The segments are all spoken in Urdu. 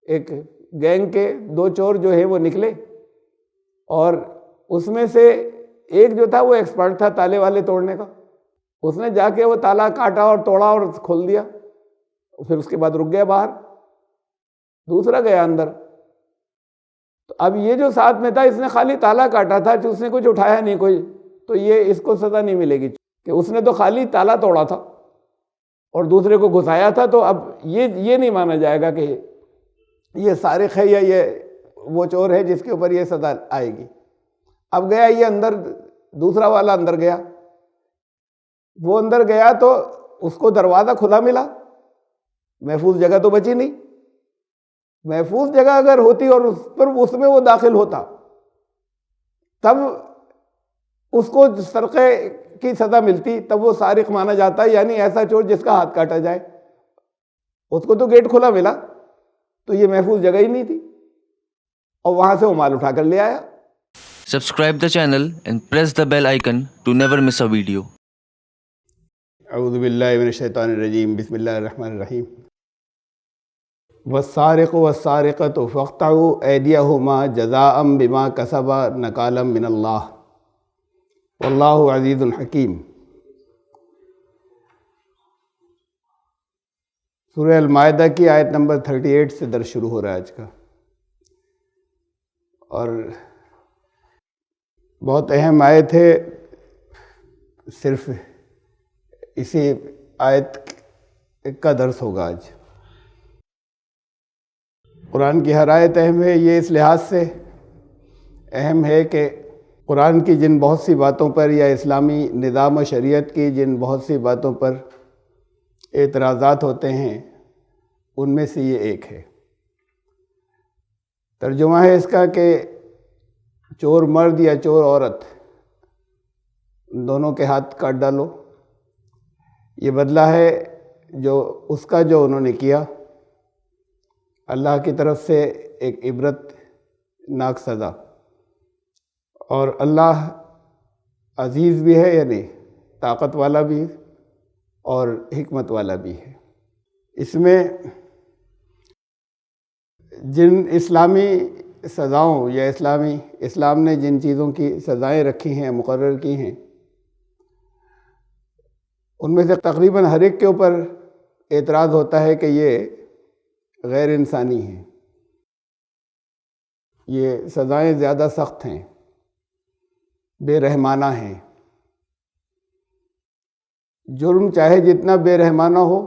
ایک گینگ کے 2 چور جو ہے وہ نکلے، اور اس میں سے ایک جو تھا وہ ایکسپرٹ تھا تالے والے توڑنے کا، اس نے جا کے وہ تالا کاٹا اور توڑا اور کھول دیا، پھر اس کے بعد رک گیا باہر، دوسرا گیا اندر۔ تو اب یہ جو ساتھ میں تھا اس نے خالی تالا کاٹا تھا، اس نے کچھ اٹھایا نہیں کوئی، تو یہ اس کو سزا نہیں ملے گی کہ اس نے تو خالی تالا توڑا تھا اور دوسرے کو گھسایا تھا۔ تو اب یہ نہیں مانا جائے گا کہ یہ سارق ہے یا یہ وہ چور ہے جس کے اوپر یہ سزا آئے گی۔ اب گیا یہ اندر، دوسرا والا اندر گیا، وہ اندر گیا تو اس کو دروازہ کھلا ملا، محفوظ جگہ تو بچی نہیں۔ محفوظ جگہ اگر ہوتی اور اس میں وہ داخل ہوتا تب اس کو سرقے کی سزا ملتی، تب وہ سارق مانا جاتا، یعنی ایسا چور جس کا ہاتھ کاٹا جائے۔ اس کو تو گیٹ کھلا ملا، تو یہ محفوظ جگہ ہی نہیں تھی، اور وہاں سے وہ مال اٹھا کر لے آیا۔ Subscribe the channel and press the bell icon to never miss a video. اعوذ باللہ من الشیطان الرجیم، بسم اللہ الرحمن الرحیم۔ والسارق والسارقۃ فاقطعوا ایدیہما جزاء بما کسبا نکالا من اللہ واللہ عزیز حکیم۔ سورہ المائدہ کی آیت نمبر 38 سے درس شروع ہو رہا ہے آج کا، اور بہت اہم آیت ہے۔ صرف اسی آیت کا درس ہوگا آج۔ قرآن کی ہر آیت اہم ہے، یہ اس لحاظ سے اہم ہے کہ قرآن کی جن بہت سی باتوں پر، یا اسلامی نظام و شریعت کی جن بہت سی باتوں پر اعتراضات ہوتے ہیں، ان میں سے یہ ایک ہے۔ ترجمہ ہے اس کا کہ چور مرد یا چور عورت، ان دونوں کے ہاتھ کاٹ ڈالو، یہ بدلہ ہے جو اس کا جو انہوں نے کیا، اللہ کی طرف سے ایک عبرت ناک سزا۔ اور اللہ عزیز بھی ہے، یعنی طاقت والا بھی اور حکمت والا بھی ہے۔ اس میں جن اسلامی سزاؤں یا اسلام نے جن چیزوں کی سزائیں رکھی ہیں، مقرر کی ہیں، ان میں سے تقریباً ہر ایک کے اوپر اعتراض ہوتا ہے کہ یہ غیر انسانی ہیں، یہ سزائیں زیادہ سخت ہیں، بے رحمانہ ہیں۔ جرم چاہے جتنا بے رحمانہ ہو،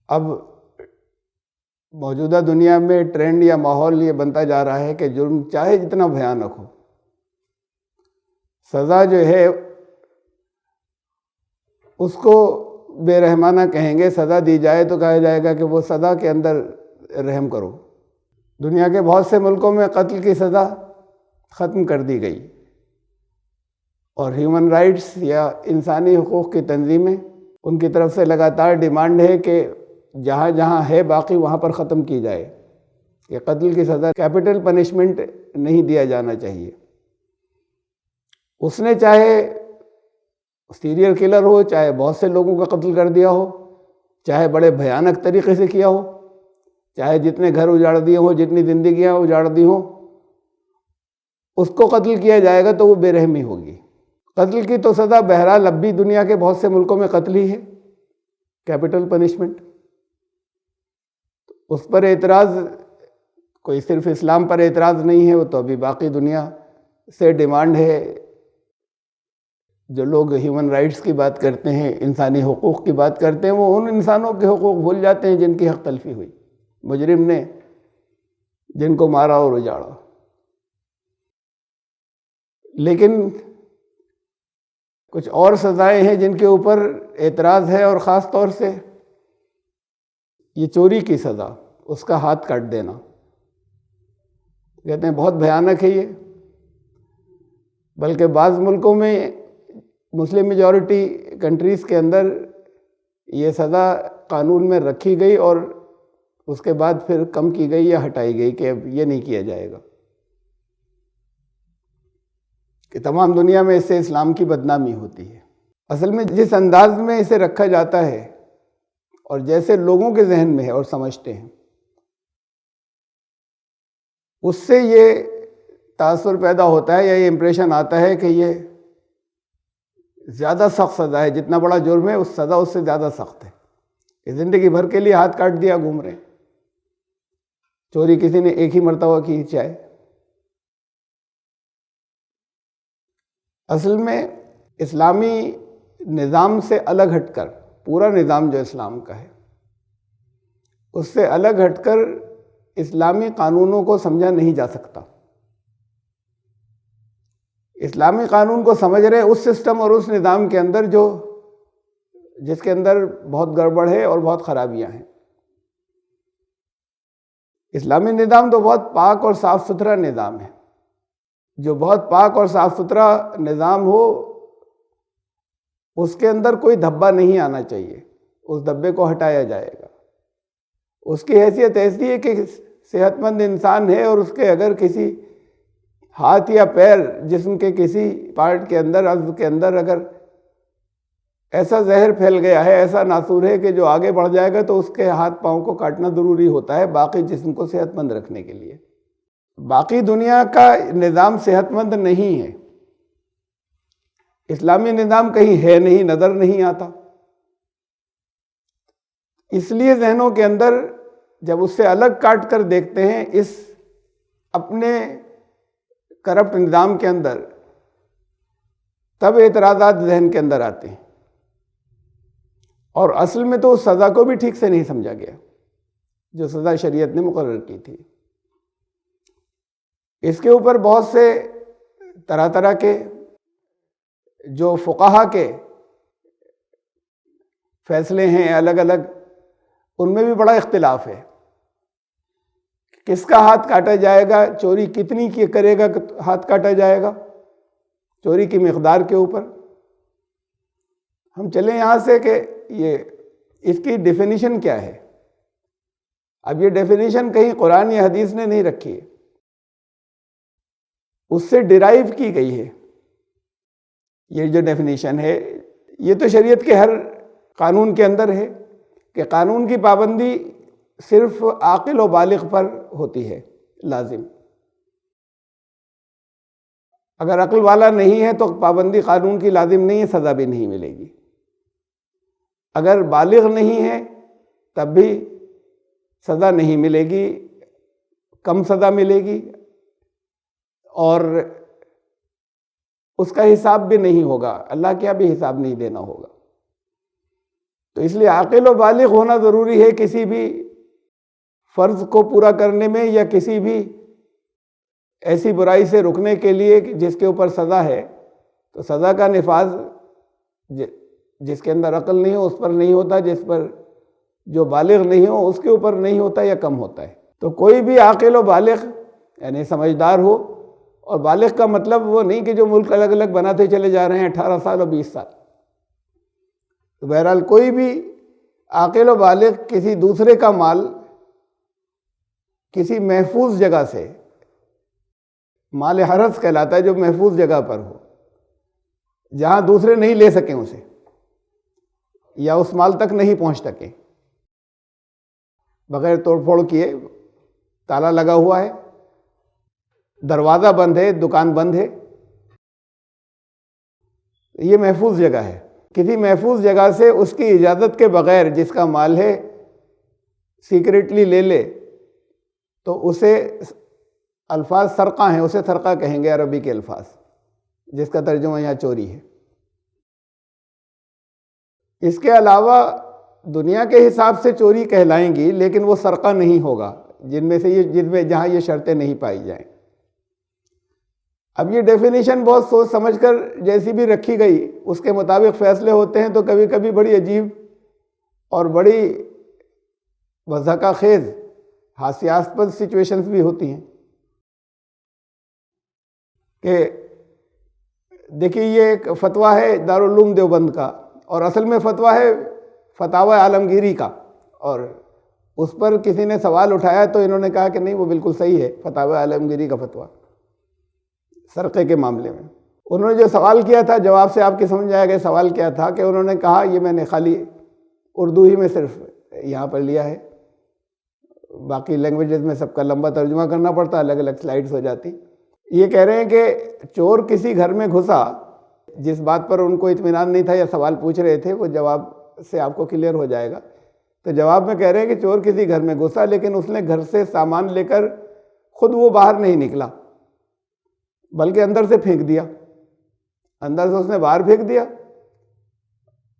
اب موجودہ دنیا میں ٹرینڈ یا ماحول یہ بنتا جا رہا ہے کہ جرم چاہے جتنا بھیانک ہو، سزا جو ہے اس کو بے رحمانہ کہیں گے۔ سزا دی جائے تو کہا جائے گا کہ وہ سزا کے اندر رحم کرو۔ دنیا کے بہت سے ملکوں میں قتل کی سزا ختم کر دی گئی، اور ہیومن رائٹس یا انسانی حقوق کی تنظیمیں، ان کی طرف سے لگاتار ڈیمانڈ ہے کہ جہاں جہاں ہے باقی وہاں پر ختم کی جائے، کہ قتل کی سزا کیپٹل پنشمنٹ نہیں دیا جانا چاہیے۔ اس نے چاہے سیریل کلر ہو، چاہے بہت سے لوگوں کا قتل کر دیا ہو، چاہے بڑے بھیانک طریقے سے کیا ہو، چاہے جتنے گھر اجاڑ دیے ہوں، جتنی زندگیاں اجاڑ دی ہوں، اس کو قتل کیا جائے گا تو وہ بے رحمی ہوگی۔ قتل کی تو سزا بہرحال اب بھی دنیا کے بہت سے ملکوں میں قتل ہی ہے، کیپٹل پنشمنٹ۔ اس پر اعتراض کوئی صرف اسلام پر اعتراض نہیں ہے، وہ تو ابھی باقی دنیا سے ڈیمانڈ ہے۔ جو لوگ ہیومن رائٹس کی بات کرتے ہیں، انسانی حقوق کی بات کرتے ہیں، وہ ان انسانوں کے حقوق بھول جاتے ہیں جن کی حق تلفی ہوئی، مجرم نے جن کو مارا اور اجاڑا۔ لیکن کچھ اور سزائیں ہیں جن کے اوپر اعتراض ہے، اور خاص طور سے یہ چوری کی سزا، اس کا ہاتھ کاٹ دینا، کہتے ہیں بہت بھیانک ہے یہ۔ بلکہ بعض ملکوں میں، مسلم میجورٹی کنٹریز کے اندر، یہ سزا قانون میں رکھی گئی اور اس کے بعد پھر کم کی گئی یا ہٹائی گئی کہ اب یہ نہیں کیا جائے گا، کہ تمام دنیا میں اس سے اسلام کی بدنامی ہوتی ہے۔ اصل میں جس انداز میں اسے رکھا جاتا ہے اور جیسے لوگوں کے ذہن میں ہے اور سمجھتے ہیں، اس سے یہ تاثر پیدا ہوتا ہے یا یہ امپریشن آتا ہے کہ یہ زیادہ سخت سزا ہے، جتنا بڑا جرم ہے اس سزا اس سے زیادہ سخت ہے، کہ زندگی بھر کے لیے ہاتھ کاٹ دیا گھوم رہے ہیں۔ چوری کسی نے ایک ہی مرتبہ کی چاہے۔ اصل میں اسلامی نظام سے الگ ہٹ کر، پورا نظام جو اسلام کا ہے اس سے الگ ہٹ کر اسلامی قانونوں کو سمجھا نہیں جا سکتا۔ اسلامی قانون کو سمجھ رہے ہیں اس سسٹم اور اس نظام کے اندر جس کے اندر بہت گڑبڑ ہے اور بہت خرابیاں ہیں۔ اسلامی نظام تو بہت پاک اور صاف ستھرا نظام ہے۔ جو بہت پاک اور صاف ستھرا نظام ہو اس کے اندر کوئی دھبا نہیں آنا چاہیے، اس دھبے کو ہٹایا جائے گا۔ اس کی حیثیت ایسی ہے کہ صحت مند انسان ہے اور اس کے اگر کسی ہاتھ یا پیر جسم کے کسی پارٹ کے اندر، عضو کے اندر اگر ایسا زہر پھیل گیا ہے، ایسا ناسور ہے کہ جو آگے بڑھ جائے گا تو اس کے ہاتھ پاؤں کو کاٹنا ضروری ہوتا ہے باقی جسم کو صحت مند رکھنے کے لیے۔ باقی دنیا کا نظام صحت مند نہیں ہے، اسلامی نظام کہیں ہے نہیں، نظر نہیں آتا۔ اس لیے ذہنوں کے اندر جب اس سے الگ کاٹ کر دیکھتے ہیں اس اپنے کرپٹ نظام کے اندر، تب اعتراضات ذہن کے اندر آتے ہیں، اور اصل میں تو اس سزا کو بھی ٹھیک سے نہیں سمجھا گیا جو سزا شریعت نے مقرر کی تھی۔ اس کے اوپر بہت سے طرح طرح کے جو فقہا کے فیصلے ہیں الگ الگ، ان میں بھی بڑا اختلاف ہے۔ کس کا ہاتھ کاٹا جائے گا، چوری کتنی کی کرے گا ہاتھ کاٹا جائے گا، چوری کی مقدار کے اوپر۔ ہم چلیں یہاں سے کہ اس کی ڈیفینیشن کیا ہے۔ اب یہ ڈیفینیشن کہیں قرآن یا حدیث نے نہیں رکھی ہے، اس سے ڈیرائیو کی گئی ہے۔ یہ جو ڈیفینیشن ہے یہ تو شریعت کے ہر قانون کے اندر ہے کہ قانون کی پابندی صرف عاقل و بالغ پر ہوتی ہے لازم۔ اگر عقل والا نہیں ہے تو پابندی قانون کی لازم نہیں ہے، سزا بھی نہیں ملے گی۔ اگر بالغ نہیں ہے تب بھی سزا نہیں ملے گی، کم سزا ملے گی، اور اس کا حساب بھی نہیں ہوگا، اللہ کے یہاں بھی حساب نہیں دینا ہوگا۔ تو اس لیے عاقل و بالغ ہونا ضروری ہے کسی بھی فرض کو پورا کرنے میں، یا کسی بھی ایسی برائی سے رکنے کے لیے جس کے اوپر سزا ہے۔ تو سزا کا نفاذ جس کے اندر عقل نہیں ہو اس پر نہیں ہوتا، جس پر جو بالغ نہیں ہو اس کے اوپر نہیں ہوتا یا کم ہوتا ہے۔ تو کوئی بھی عاقل و بالغ یعنی سمجھدار ہو، اور بالغ کا مطلب وہ نہیں کہ جو ملک الگ الگ بناتے چلے جا رہے ہیں 18 سال اور 20 سال۔ تو بہرحال کوئی بھی عاقل و بالغ کسی دوسرے کا مال کسی محفوظ جگہ سے، مال حرز کہلاتا ہے جو محفوظ جگہ پر ہو، جہاں دوسرے نہیں لے سکیں اسے یا اس مال تک نہیں پہنچ سکیں، بغیر توڑ پھوڑ کیے، تالا لگا ہوا ہے، دروازہ بند ہے، دکان بند ہے، یہ محفوظ جگہ ہے۔ کسی محفوظ جگہ سے اس کی اجازت کے بغیر جس کا مال ہے سیکریٹلی لے لے تو اسے الفاظ سرقہ ہیں، اسے سرقہ کہیں گے عربی کے الفاظ، جس کا ترجمہ یہاں چوری ہے۔ اس کے علاوہ دنیا کے حساب سے چوری کہلائیں گی لیکن وہ سرقہ نہیں ہوگا جن میں جہاں یہ شرطیں نہیں پائی جائیں۔ اب یہ ڈیفینیشن بہت سوچ سمجھ کر جیسی بھی رکھی گئی اس کے مطابق فیصلے ہوتے ہیں، تو کبھی کبھی بڑی عجیب اور بڑی مضحکہ خیز ہاسیاسپد سچویشنز بھی ہوتی ہیں کہ دیکھیے یہ ایک فتویٰ ہے دارالعلوم دیوبند کا، اور اصل میں فتویٰ ہے فتاوی عالمگیری کا، اور اس پر کسی نے سوال اٹھایا تو انہوں نے کہا کہ نہیں وہ بالکل صحیح ہے فتاوی عالمگیری کا فتویٰ سرقے کے معاملے میں۔ انہوں نے جو سوال کیا تھا، جواب سے آپ کی سمجھ آئے گا سوال کیا تھا، کہ انہوں نے کہا، یہ میں نے خالی اردو ہی میں صرف یہاں پر لیا ہے، باقی لینگویجز میں سب کا لمبا ترجمہ کرنا پڑتا، الگ الگ سلائیڈز ہو جاتی۔ یہ کہہ رہے ہیں کہ چور کسی گھر میں گھسا، جس بات پر ان کو اطمینان نہیں تھا یا سوال پوچھ رہے تھے وہ جواب سے آپ کو کلیئر ہو جائے گا۔ تو جواب میں کہہ رہے ہیں کہ چور کسی گھر میں گھسا لیکن اس نے گھر سے سامان لے کر خود وہ باہر نہیں نکلا بلکہ اندر سے پھینک دیا، اندر سے اس نے باہر پھینک دیا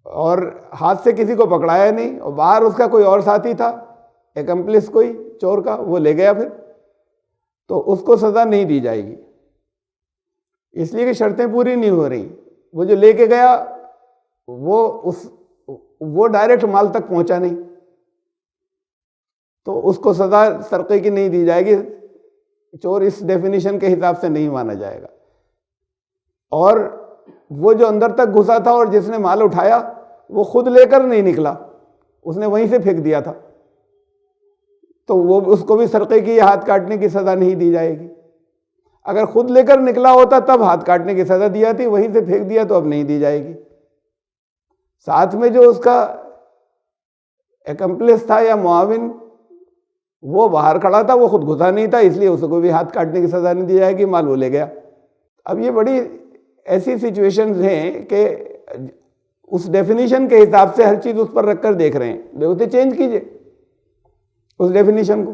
اور ہاتھ سے کسی کو پکڑایا نہیں، اور باہر اس کا کوئی اور ساتھی تھا، ایکمپلس کوئی چور کا، وہ لے گیا پھر، تو اس کو سزا نہیں دی جائے گی، اس لیے کہ شرطیں پوری نہیں ہو رہی۔ وہ جو لے کے گیا وہ ڈائریکٹ مال تک پہنچا نہیں، تو اس کو سزا سرقے کی نہیں دی جائے گی، چور اس ڈیفینیشن کے حساب سے نہیں مانا جائے گا۔ اور وہ جو اندر تک گھسا تھا اور جس نے مال اٹھایا وہ خود لے کر نہیں نکلا، اس نے وہیں سے پھینک دیا تھا، تو وہ اس کو بھی سرقے کی یا ہاتھ کاٹنے کی سزا نہیں دی جائے گی۔ اگر خود لے کر نکلا ہوتا تب ہاتھ کاٹنے کی سزا دی جاتی، وہیں سے پھینک دیا تو اب نہیں دی جائے گی۔ ساتھ میں جو اس کا ایکمپلس تھا یا معاون، وہ باہر کھڑا تھا، وہ خود گھسا نہیں تھا، اس لیے اس کو بھی ہاتھ کاٹنے کی سزا نہیں دی جائے گی، مال وہ لے گیا۔ اب یہ بڑی ایسی سچویشنز ہیں کہ اس ڈیفینیشن کے حساب سے ہر چیز اس پر رکھ کر دیکھ رہے ہیں، بے ہوتے چینج کیجئے اس ڈیفینیشن کو۔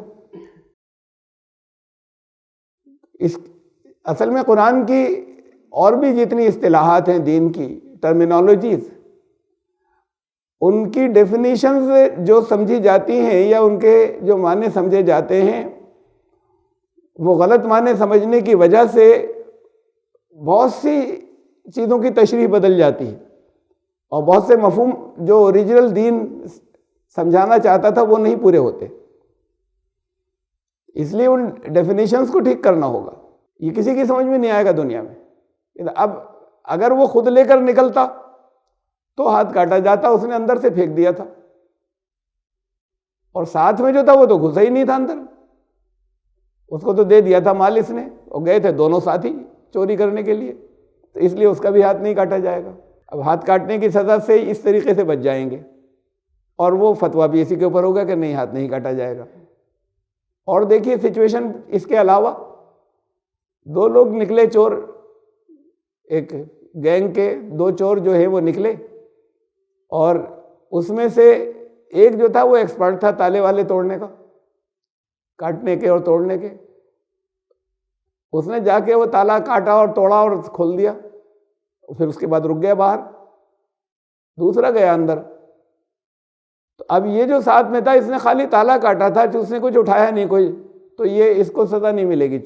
اصل میں قرآن کی اور بھی جتنی اصطلاحات ہیں دین کی، ٹرمینالوجیز، ان کی ڈیفینیشنز جو سمجھی جاتی ہیں یا ان کے جو معنی سمجھے جاتے ہیں، وہ غلط معنی سمجھنے کی وجہ سے بہت سی چیزوں کی تشریح بدل جاتی ہے، اور بہت سے مفہوم جو اوریجنل دین سمجھانا چاہتا تھا وہ نہیں پورے ہوتے، اس لیے ان ڈیفینیشنز کو ٹھیک کرنا ہوگا۔ یہ کسی کی سمجھ میں نہیں آئے گا دنیا میں۔ اب اگر وہ خود لے کر نکلتا تو ہاتھ کاٹا جاتا، اس نے اندر سے پھینک دیا تھا، اور ساتھ میں جو تھا وہ تو گھسا ہی نہیں تھا اندر، اس کو تو دے دیا تھا مال اس نے، اور گئے تھے دونوں ساتھی چوری کرنے کے لیے، تو اس لیے اس کا بھی ہاتھ نہیں کاٹا جائے گا۔ اب ہاتھ کاٹنے کی سزا سے اس طریقے سے بچ جائیں گے، اور وہ فتویٰ بھی اسی کے اوپر ہوگا کہ نہیں، ہاتھ نہیں کاٹا جائے گا۔ اور دیکھیے سچویشن اس کے علاوہ، دو لوگ نکلے چور، ایک گینگ کے دو چور جو ہیں وہ نکلے، اور اس میں سے ایک جو تھا وہ ایکسپرٹ تھا تالے والے توڑنے کا، کاٹنے کے اور توڑنے کے۔ اس نے جا کے وہ تالا کاٹا اور توڑا اور کھول دیا، پھر اس کے بعد رک گیا باہر، دوسرا گیا اندر۔ تو اب یہ جو ساتھ میں تھا اس نے خالی تالا کاٹا تھا، اس نے کچھ اٹھایا نہیں کوئی، تو یہ اس کو سزا نہیں ملے گی۔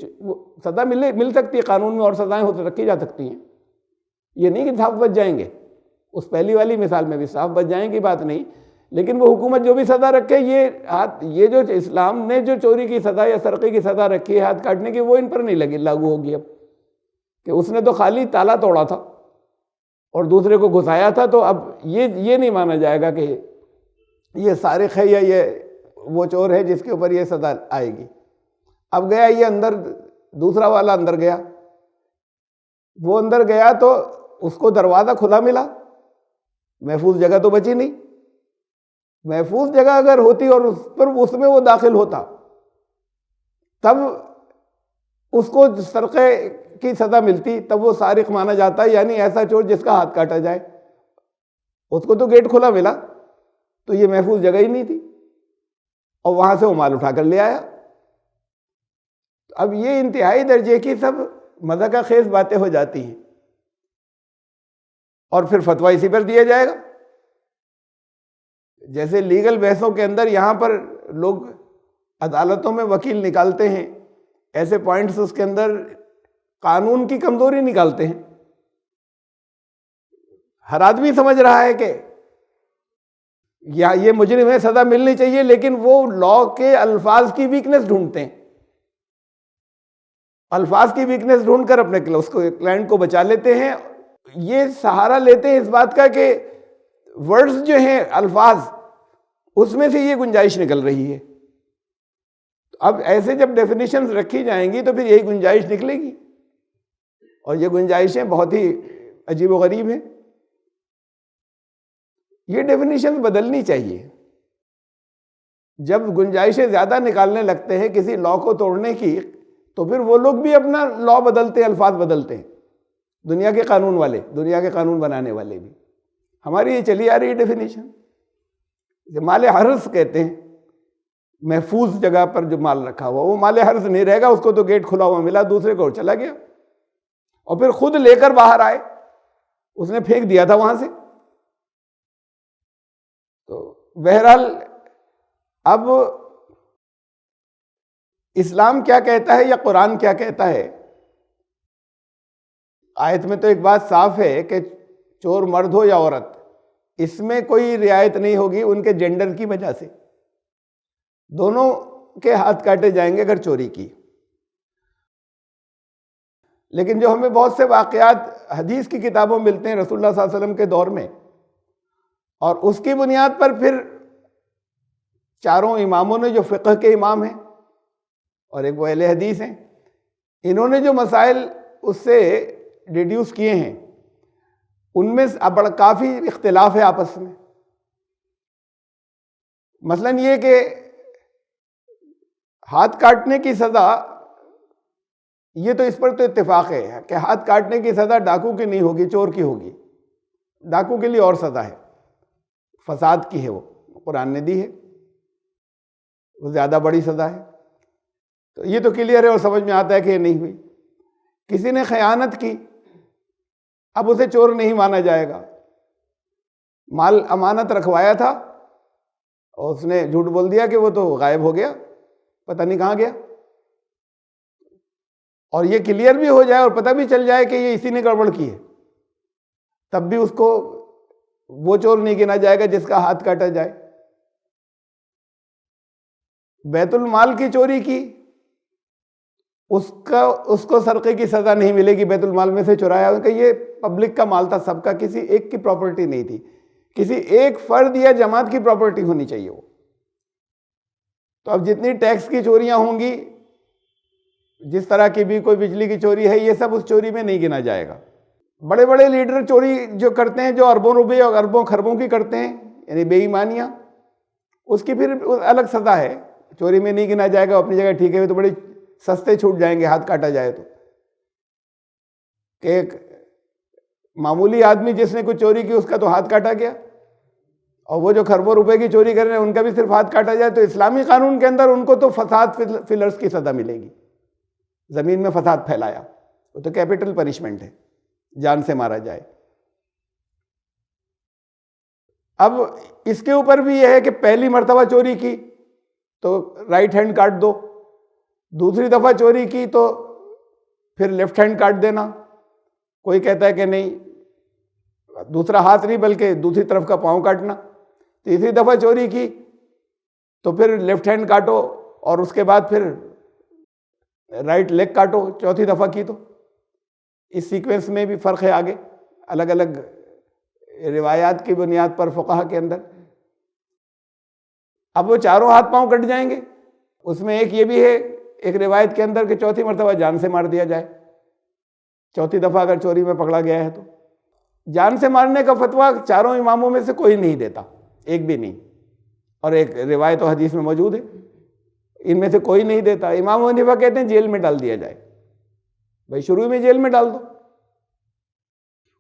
سزا مل سکتی ہے قانون میں، اور سزائیں رکھی جا سکتی ہیں، یہ نہیں کہ صاف بچ جائیں گے، اس پہلی والی مثال میں بھی صاف بچ جائیں کی بات نہیں، لیکن وہ حکومت جو بھی سزا رکھے، یہ جو اسلام نے جو چوری کی سزا یا سرقے کی سزا رکھی ہے ہاتھ کاٹنے کی، وہ ان پر نہیں لاگو ہوگی اب، کہ اس نے تو خالی تالا توڑا تھا اور دوسرے کو گھسایا تھا، تو اب یہ نہیں مانا جائے گا کہ یہ سارق ہے یا یہ وہ چور ہے جس کے اوپر یہ سزا آئے گی۔ اب گیا یہ اندر، دوسرا والا اندر گیا، وہ اندر گیا تو اس کو دروازہ کھلا ملا، محفوظ جگہ تو بچی نہیں۔ محفوظ جگہ اگر ہوتی اور اس میں وہ داخل ہوتا، تب اس کو سرقے کی سزا ملتی، تب وہ سارق مانا جاتا، یعنی ایسا چور جس کا ہاتھ کاٹا جائے۔ اس کو تو گیٹ کھلا ملا، تو یہ محفوظ جگہ ہی نہیں تھی، اور وہاں سے وہ مال اٹھا کر لے آیا۔ اب یہ انتہائی درجے کی سب مذاق خیز باتیں ہو جاتی ہیں، اور پھر فتویٰ اسی پر دیا جائے گا۔ جیسے لیگل بحثوں کے اندر یہاں پر لوگ عدالتوں میں وکیل نکالتے ہیں، ایسے پوائنٹس اس کے اندر قانون کی کمزوری نکالتے ہیں۔ ہر آدمی سمجھ رہا ہے کہ یہ مجرم ہے، سزا ملنی چاہیے، لیکن وہ لا کے الفاظ کی ویکنس ڈھونڈتے ہیں، الفاظ کی ویکنس ڈھونڈ کر اپنے کلائنٹ کو بچا لیتے ہیں۔ یہ سہارا لیتے ہیں اس بات کا کہ ورڈز جو ہیں، الفاظ، اس میں سے یہ گنجائش نکل رہی ہے۔ اب ایسے جب ڈیفینیشنز رکھی جائیں گی تو پھر یہی گنجائش نکلے گی، اور یہ گنجائشیں بہت ہی عجیب و غریب ہیں۔ یہ ڈیفینیشن بدلنی چاہیے۔ جب گنجائشیں زیادہ نکالنے لگتے ہیں کسی لا کو توڑنے کی، تو پھر وہ لوگ بھی اپنا لا بدلتے ہیں، الفاظ بدلتے ہیں، دنیا کے قانون والے، دنیا کے قانون بنانے والے بھی۔ ہماری یہ چلی آ رہی ہے ڈیفینیشن، مال حرز کہتے ہیں محفوظ جگہ پر جو مال رکھا ہوا، وہ مال حرز نہیں رہے گا، اس کو تو گیٹ کھلا ہوا ملا، دوسرے کو چلا گیا، اور پھر خود لے کر باہر آئے، اس نے پھینک دیا تھا وہاں سے۔ تو بہرحال اب اسلام کیا کہتا ہے یا قرآن کیا کہتا ہے؟ آیت میں تو ایک بات صاف ہے کہ چور مرد ہو یا عورت، اس میں کوئی رعایت نہیں ہوگی ان کے جینڈر کی وجہ سے، دونوں کے ہاتھ کاٹے جائیں گے اگر چوری کی۔ لیکن جو ہمیں بہت سے واقعات حدیث کی کتابوں میں ملتے ہیں رسول اللہ صلی اللہ علیہ وسلم کے دور میں، اور اس کی بنیاد پر پھر چاروں اماموں نے جو فقہ کے امام ہیں اور ایک وہ اہل حدیث ہیں، انہوں نے جو مسائل اس سے ڈیڈیوس کیے ہیں، ان میں کافی اختلاف ہے آپس میں۔ مثلا یہ کہ ہاتھ کاٹنے کی سزا، یہ تو اس پر تو اتفاق ہے کہ ہاتھ کاٹنے کی سزا ڈاکو کی نہیں ہوگی، چور کی ہوگی۔ ڈاکو کے لیے اور سزا ہے، فساد کی ہے، وہ قرآن نے دی ہے، وہ زیادہ بڑی سزا ہے۔ تو یہ تو کلیئر ہے اور سمجھ میں آتا ہے کہ یہ نہیں ہوئی۔ کسی نے خیانت کی، اب اسے چور نہیں مانا جائے گا، مال امانت رکھوایا تھا اور اس نے جھوٹ بول دیا کہ وہ تو غائب ہو گیا، پتہ نہیں کہاں گیا، اور یہ کلیئر بھی ہو جائے اور پتہ بھی چل جائے کہ یہ اسی نے گڑبڑ کی ہے، تب بھی اس کو وہ چور نہیں گنا جائے گا جس کا ہاتھ کاٹا جائے۔ بیت المال کی چوری کی، اس کو سرقے کی سزا نہیں ملے گی، بیت المال میں سے چرایا، کہ یہ پبلک کا مال تھا، سب کا، کسی ایک کی پراپرٹی نہیں تھی، کسی ایک فرد یا جماعت کی پراپرٹی ہونی چاہیے وہ۔ تو اب جتنی ٹیکس کی چوریاں ہوں گی، جس طرح کی بھی کوئی بجلی کی چوری ہے، یہ سب اس چوری میں نہیں گنا جائے گا۔ بڑے بڑے لیڈر چوری جو کرتے ہیں، جو اربوں روپے اور اربوں خربوں کی کرتے ہیں، یعنی بے ایمانیاں، اس کی پھر الگ سزا ہے، چوری میں نہیں گنا جائے گا، اپنی جگہ ٹھیک ہے، تو بڑی سستے چھوٹ جائیں گے ہاتھ کاٹا جائے تو۔ کہ ایک معمولی آدمی جس نے کچھ چوری کی، اس کا تو ہاتھ کاٹا گیا، اور وہ جو خربوں روپے کی چوری کر رہے ہیں ان کا بھی صرف ہاتھ کاٹا جائے، تو اسلامی قانون کے اندر ان کو تو فساد فی الارض کی سزا ملے گی، زمین میں فساد پھیلایا، وہ تو کیپٹل پنشمنٹ ہے، جان سے مارا جائے۔ اب اس کے اوپر بھی یہ ہے کہ پہلی مرتبہ چوری کی تو رائٹ ہینڈ کاٹ دو، دوسری دفعہ چوری کی تو پھر لیفٹ ہینڈ کاٹ دینا، کوئی کہتا ہے کہ نہیں، دوسرا ہاتھ نہیں بلکہ دوسری طرف کا پاؤں کاٹنا، تیسری دفعہ چوری کی تو پھر لیفٹ ہینڈ کاٹو اور اس کے بعد پھر رائٹ لیگ کاٹو، چوتھی دفعہ کی تو۔ اس سیکوینس میں بھی فرق ہے آگے، الگ الگ روایات کی بنیاد پر فقہ کے اندر۔ اب وہ چاروں ہاتھ پاؤں کٹ جائیں گے، اس میں ایک یہ بھی ہے ایک روایت کے اندر کہ چوتھی مرتبہ جان سے مار دیا جائے، چوتھی دفعہ اگر چوری میں پکڑا گیا ہے تو۔ جان سے مارنے کا فتویٰ چاروں اماموں میں سے کوئی نہیں دیتا، ایک بھی نہیں، اور ایک روایت و حدیث میں موجود ہے، ان میں سے کوئی نہیں دیتا۔ امام ابو حنیفہ کہتے ہیں جیل میں ڈال دیا جائے، بھائی شروع میں جیل میں ڈال دو،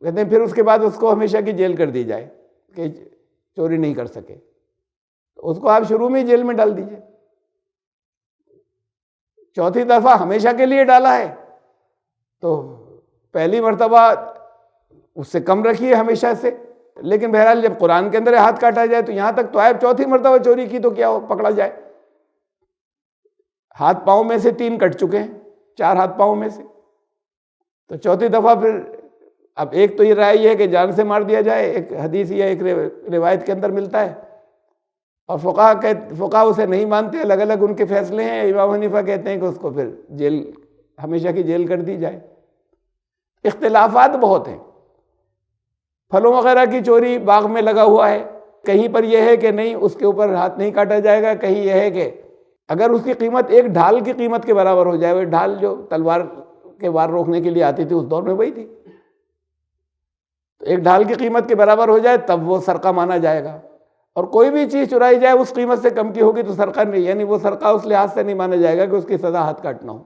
کہتے ہیں پھر اس کے بعد اس کو ہمیشہ کی جیل کر دی جائے کہ چوری نہیں کر سکے، تو اس کو آپ شروع میں جیل میں ڈال دیجئے۔ چوتھی دفعہ ہمیشہ کے لیے ڈالا ہے تو پہلی مرتبہ اس سے کم رکھیے ہمیشہ سے، لیکن بہرحال جب قرآن کے اندر ہاتھ کاٹا جائے تو یہاں تک تو آئے، چوتھی مرتبہ چوری کی تو کیا ہو، پکڑا جائے۔ ہاتھ پاؤں میں سے 3 کٹ چکے ہیں، 4 ہاتھ پاؤں میں سے، تو چوتھی دفعہ پھر اب ایک تو یہ رائے یہ ہے کہ جان سے مار دیا جائے، ایک حدیث یا ایک روایت کے اندر ملتا ہے، اور فقہ اسے نہیں مانتے، الگ الگ ان کے فیصلے ہیں۔ امام حنیفہ کہتے ہیں کہ اس کو پھر جیل، ہمیشہ کی جیل کر دی جائے۔ اختلافات بہت ہیں۔ پھلوں وغیرہ کی چوری باغ میں لگا ہوا ہے، کہیں پر یہ ہے کہ نہیں اس کے اوپر ہاتھ نہیں کاٹا جائے گا، کہیں یہ ہے کہ اگر اس کی قیمت ایک ڈھال کی قیمت کے برابر ہو جائے، وہ ڈھال جو تلوار کے وار روکنے کے لیے آتی تھی اس دور میں وہی تھی، تو ایک ڈھال کی قیمت کے برابر ہو جائے تب وہ سرقہ مانا جائے گا، اور کوئی بھی چیز چرائی جائے اس قیمت سے کم کی ہوگی تو سرقہ نہیں، یعنی وہ سرقہ اس لحاظ سے نہیں مانا جائے گا کہ اس کی سزا ہاتھ کاٹنا ہو۔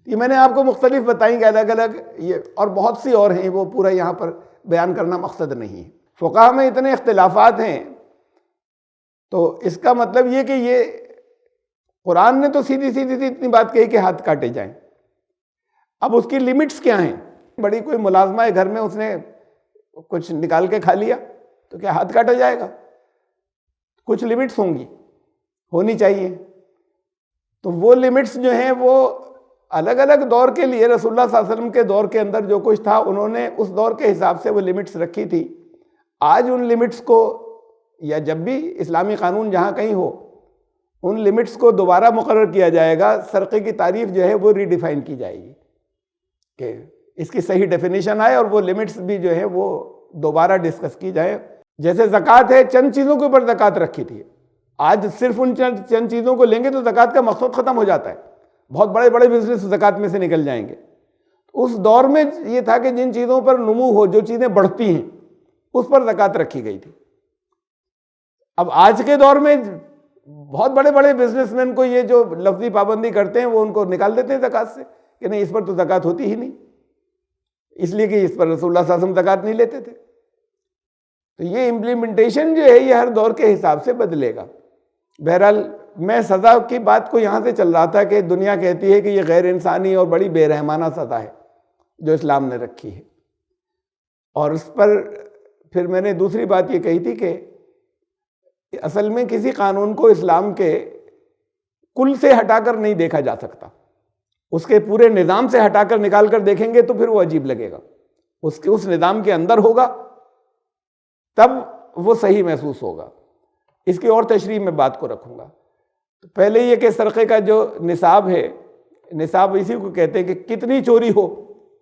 یہ میں نے آپ کو مختلف بتائیں گے الگ الگ، یہ اور بہت سی اور ہیں، وہ پورا یہاں پر بیان کرنا مقصد نہیں ہے۔ فقہا میں اتنے اختلافات ہیں، تو اس کا مطلب یہ کہ یہ قرآن نے تو سیدھی سیدھی اتنی بات کہی کہ ہاتھ کاٹے جائیں۔ اب اس کی لیمٹس کیا ہیں؟ بڑی کوئی ملازمہ ہے گھر میں، اس نے کچھ نکال کے کھا لیا تو کیا ہاتھ کاٹا جائے گا؟ کچھ لیمٹس ہوں گی، ہونی چاہیے۔ تو وہ لیمٹس جو ہیں وہ الگ الگ دور کے لیے، رسول اللہ صلی اللہ علیہ وسلم کے دور کے اندر جو کچھ تھا انہوں نے اس دور کے حساب سے وہ لیمٹس رکھی تھی۔ آج ان لیمٹس کو، یا جب بھی اسلامی قانون جہاں کہیں ہو، ان لیمٹس کو دوبارہ مقرر کیا جائے گا، سرقے کی تعریف جو ہے وہ ری ڈیفائن کی جائے گی کہ اس کی صحیح ڈیفینیشن آئے، اور وہ لیمٹس بھی جو ہے وہ دوبارہ ڈسکس کی جائے۔ جیسے زکوٰۃ ہے، چند چیزوں کے اوپر زکوٰۃ رکھی تھی، آج صرف ان چند چیزوں کو لیں گے تو زکوٰۃ کا مقصد ختم ہو جاتا ہے، بہت بڑے بڑے بزنس زکوٰۃ میں سے نکل جائیں گے۔ اس دور میں یہ تھا کہ جن چیزوں پر نمو ہو، جو چیزیں بڑھتی ہیں، اس پر زکوٰۃ رکھی گئی تھی۔ اب آج کے دور میں بہت بڑے بڑے بزنس مین کو یہ جو لفظی پابندی کرتے ہیں وہ ان کو نکال دیتے ہیں زکوٰۃ سے کہ نہیں، اس پر تو زکوٰۃ ہوتی ہی نہیں، اس لیے کہ اس پر رسول اللہ صلی اللہ علیہ وسلم زکوٰۃ نہیں لیتے تھے۔ تو یہ امپلیمنٹیشن جو ہے یہ ہر دور کے حساب سے بدلے گا۔ بہرحال میں سزا کی بات کو یہاں سے چل رہا تھا کہ دنیا کہتی ہے کہ یہ غیر انسانی اور بڑی بے رحمانہ سزا ہے جو اسلام نے رکھی ہے، اور اس پر پھر میں نے دوسری بات یہ کہی تھی کہ اصل میں کسی قانون کو اسلام کے کل سے ہٹا کر نہیں دیکھا جا سکتا، اس کے پورے نظام سے ہٹا کر نکال کر دیکھیں گے تو پھر وہ عجیب لگے گا، اس نظام کے اندر ہوگا تب وہ صحیح محسوس ہوگا۔ اس کی اور تشریح میں بات کو رکھوں گا۔ تو پہلے یہ کہ سرقے کا جو نصاب ہے، نصاب اسی کو کہتے ہیں کہ کتنی چوری ہو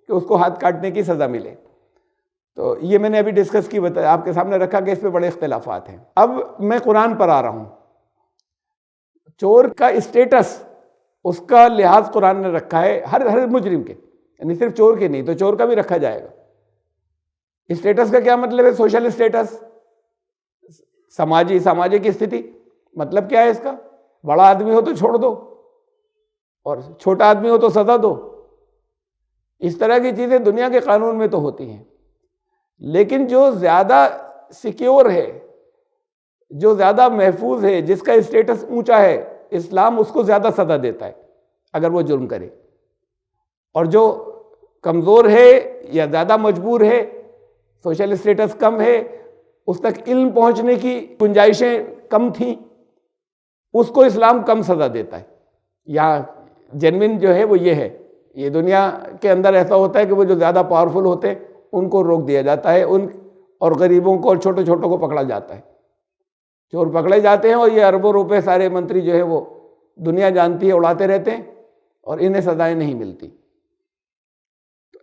کہ اس کو ہاتھ کاٹنے کی سزا ملے۔ تو یہ میں نے ابھی ڈسکس کی، آپ کے سامنے رکھا کہ اس پہ بڑے اختلافات ہیں۔ اب میں قرآن پر آ رہا ہوں۔ چور کا اسٹیٹس، اس کا لحاظ قرآن نے رکھا ہے ہر مجرم کے، یعنی صرف چور کے نہیں، تو چور کا بھی رکھا جائے گا۔ اسٹیٹس کا کیا مطلب ہے؟ سوشل اسٹیٹس، سماجی کی استھتی۔ مطلب کیا ہے اس کا؟ بڑا آدمی ہو تو چھوڑ دو، اور چھوٹا آدمی ہو تو سزا دو۔ اس طرح کی چیزیں دنیا کے قانون میں تو ہوتی ہیں، لیکن جو زیادہ سیکیور ہے، جو زیادہ محفوظ ہے، جس کا اسٹیٹس اونچا ہے، اسلام اس کو زیادہ سزا دیتا ہے اگر وہ جرم کرے، اور جو کمزور ہے یا زیادہ مجبور ہے، سوشل اسٹیٹس کم ہے، اس تک علم پہنچنے کی گنجائشیں کم تھیں، اس کو اسلام کم سزا دیتا ہے۔ یا جینوین جو ہے وہ یہ ہے، یہ دنیا کے اندر ایسا ہوتا ہے کہ وہ جو زیادہ پاورفل ہوتے ہیں ان کو روک دیا جاتا ہے، اور غریبوں کو اور چھوٹے چھوٹوں کو پکڑا جاتا ہے۔ چور پکڑے جاتے ہیں اور یہ اربوں روپے سارے منتری جو ہے وہ دنیا جانتی ہے اڑاتے رہتے ہیں، اور انہیں سزائیں نہیں ملتی۔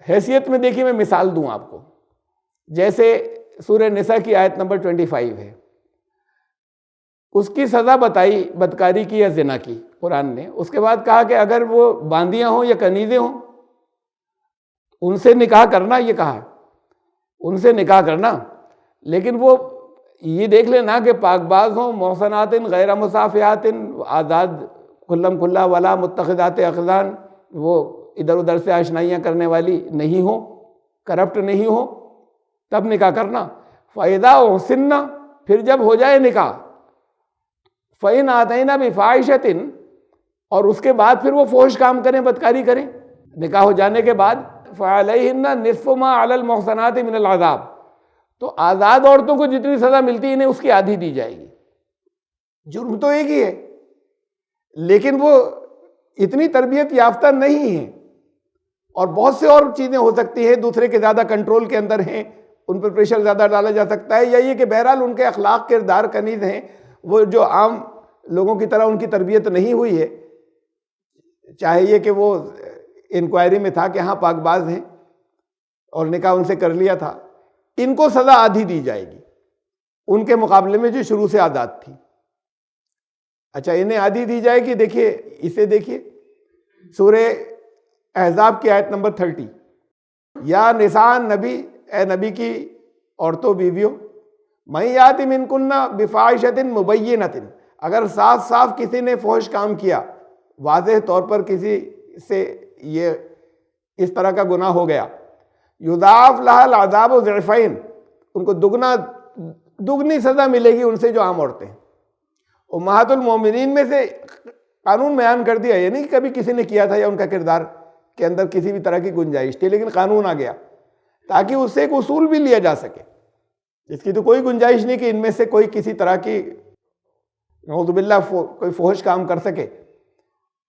حیثیت میں دیکھیے، میں مثال دوں آپ کو، جیسے سورہ نساء کی آیت نمبر 25 ہے، اس کی سزا بتائی بدکاری کی یا زنا کی قرآن نے۔ اس کے بعد کہا کہ اگر وہ باندیاں ہوں یا کنیزیں ہوں ان سے نکاح کرنا، یہ کہا ہے ان سے نکاح کرنا، لیکن وہ یہ دیکھ لینا کہ پاک باز ہوں، محصنات غیر مصافحات، آزاد کھلم کھلا، ولا متخذات اخدان، وہ ادھر ادھر سے آشنائیاں کرنے والی نہیں ہوں، کرپٹ نہیں ہوں، تب نکاح کرنا۔ فَإِذَا أُحْصِنَّ، پھر جب ہو جائے نکاح، فَإِنْ آتَيْنَا بِفَاحِشَةٍ، اور اس کے بعد پھر وہ فحش کام کریں، بدکاری کریں نکاح ہو جانے کے بعد، فَعَلَيْهِنَّ نِصْفُ مَا عَلَى الْمُحْصَنَاتِ مِنَ الْعَذَابِ، تو آزاد عورتوں کو جتنی سزا ملتی ہے انہیں اس کی آدھی دی جائے گی۔ جرم تو ایک ہی ہے، لیکن وہ اتنی تربیت یافتہ نہیں ہیں، اور بہت سے اور چیزیں ہو سکتی ہیں، دوسرے کے زیادہ کنٹرول کے اندر ہیں، ان پر پریشر زیادہ ڈالا جا سکتا ہے، یا یہ کہ بہرحال ان کے اخلاق کردار کنیز ہیں، وہ جو عام لوگوں کی طرح ان کی تربیت نہیں ہوئی ہے، چاہے یہ کہ وہ انکوائری میں تھا کہ ہاں پاک باز ہیں اور نکاح ان سے کر لیا تھا، ان کو سزا آدھی دی جائے گی ان کے مقابلے میں جو شروع سے آزاد تھی۔ اچھا، انہیں آدھی دی جائے گی۔ دیکھیے، اسے دیکھیے سورہ احزاب کی آیت نمبر 30، یا نساء نبی، اے نبی کی عورتوں بیویوں، من یات منکن بفاحشۃ مبینۃ، اگر صاف صاف کسی نے فحش کام کیا، واضح طور پر کسی سے یہ اس طرح کا گناہ ہو گیا، یضاعف لها العذاب ضعفین، ان کو دگنی سزا ملے گی ان سے جو عام عورتیں ہیں۔ امہات المومنین میں سے قانون بیان کر دیا، یہ نہیں کہ کبھی کسی نے کیا تھا یا ان کا کردار کے اندر کسی بھی طرح کی گنجائش تھی، لیکن قانون آ گیا تاکہ اس سے ایک اصول بھی لیا جا سکے۔ اس کی تو کوئی گنجائش نہیں کہ ان میں سے کوئی کسی طرح کی نعوذ باللہ کوئی فحش کام کر سکے،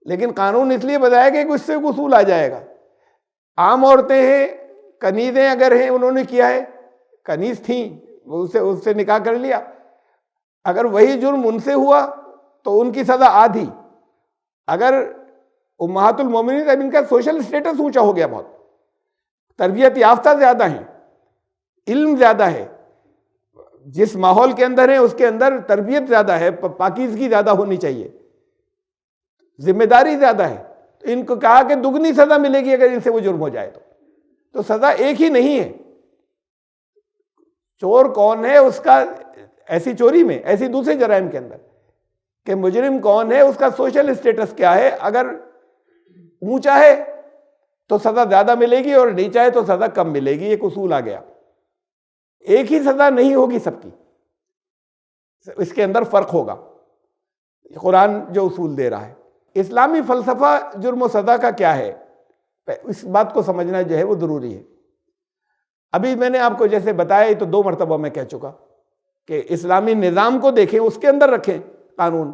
لیکن قانون اس لیے بتایا کہ اس سے ایک اصول آ جائے گا۔ عام عورتیں ہیں، کنیزیں اگر ہیں، انہوں نے کیا ہے، کنیز تھیں، اس سے نکاح کر لیا، اگر وہی جرم ان سے ہوا تو ان کی سزا آدھی۔ اگر امہات المومنین، اب ان کا سوشل اسٹیٹس اونچا ہو گیا، بہت تربیت یافتہ زیادہ ہیں، علم زیادہ ہے، جس ماحول کے اندر ہیں اس کے اندر تربیت زیادہ ہے، پاکیزگی زیادہ ہونی چاہیے، ذمہ داری زیادہ ہے، تو ان کو کہا کہ دگنی سزا ملے گی اگر ان سے وہ جرم ہو جائے تو سزا ایک ہی نہیں ہے۔ چور کون ہے اس کا، ایسی چوری میں، ایسی دوسرے جرائم کے اندر کہ مجرم کون ہے، اس کا سوشل اسٹیٹس کیا ہے، اگر اونچا ہے تو سزا زیادہ ملے گی اور نیچا ہے تو سزا کم ملے گی، ایک اصول آ گیا۔ ایک ہی سزا نہیں ہوگی سب کی، اس کے اندر فرق ہوگا۔ قرآن جو اصول دے رہا ہے، اسلامی فلسفہ جرم و سزا کا کیا ہے، اس بات کو سمجھنا جو ہے وہ ضروری ہے۔ ابھی میں نے آپ کو جیسے بتایا، یہ تو 2 مرتبہ میں کہہ چکا کہ اسلامی نظام کو دیکھیں، اس کے اندر رکھیں قانون،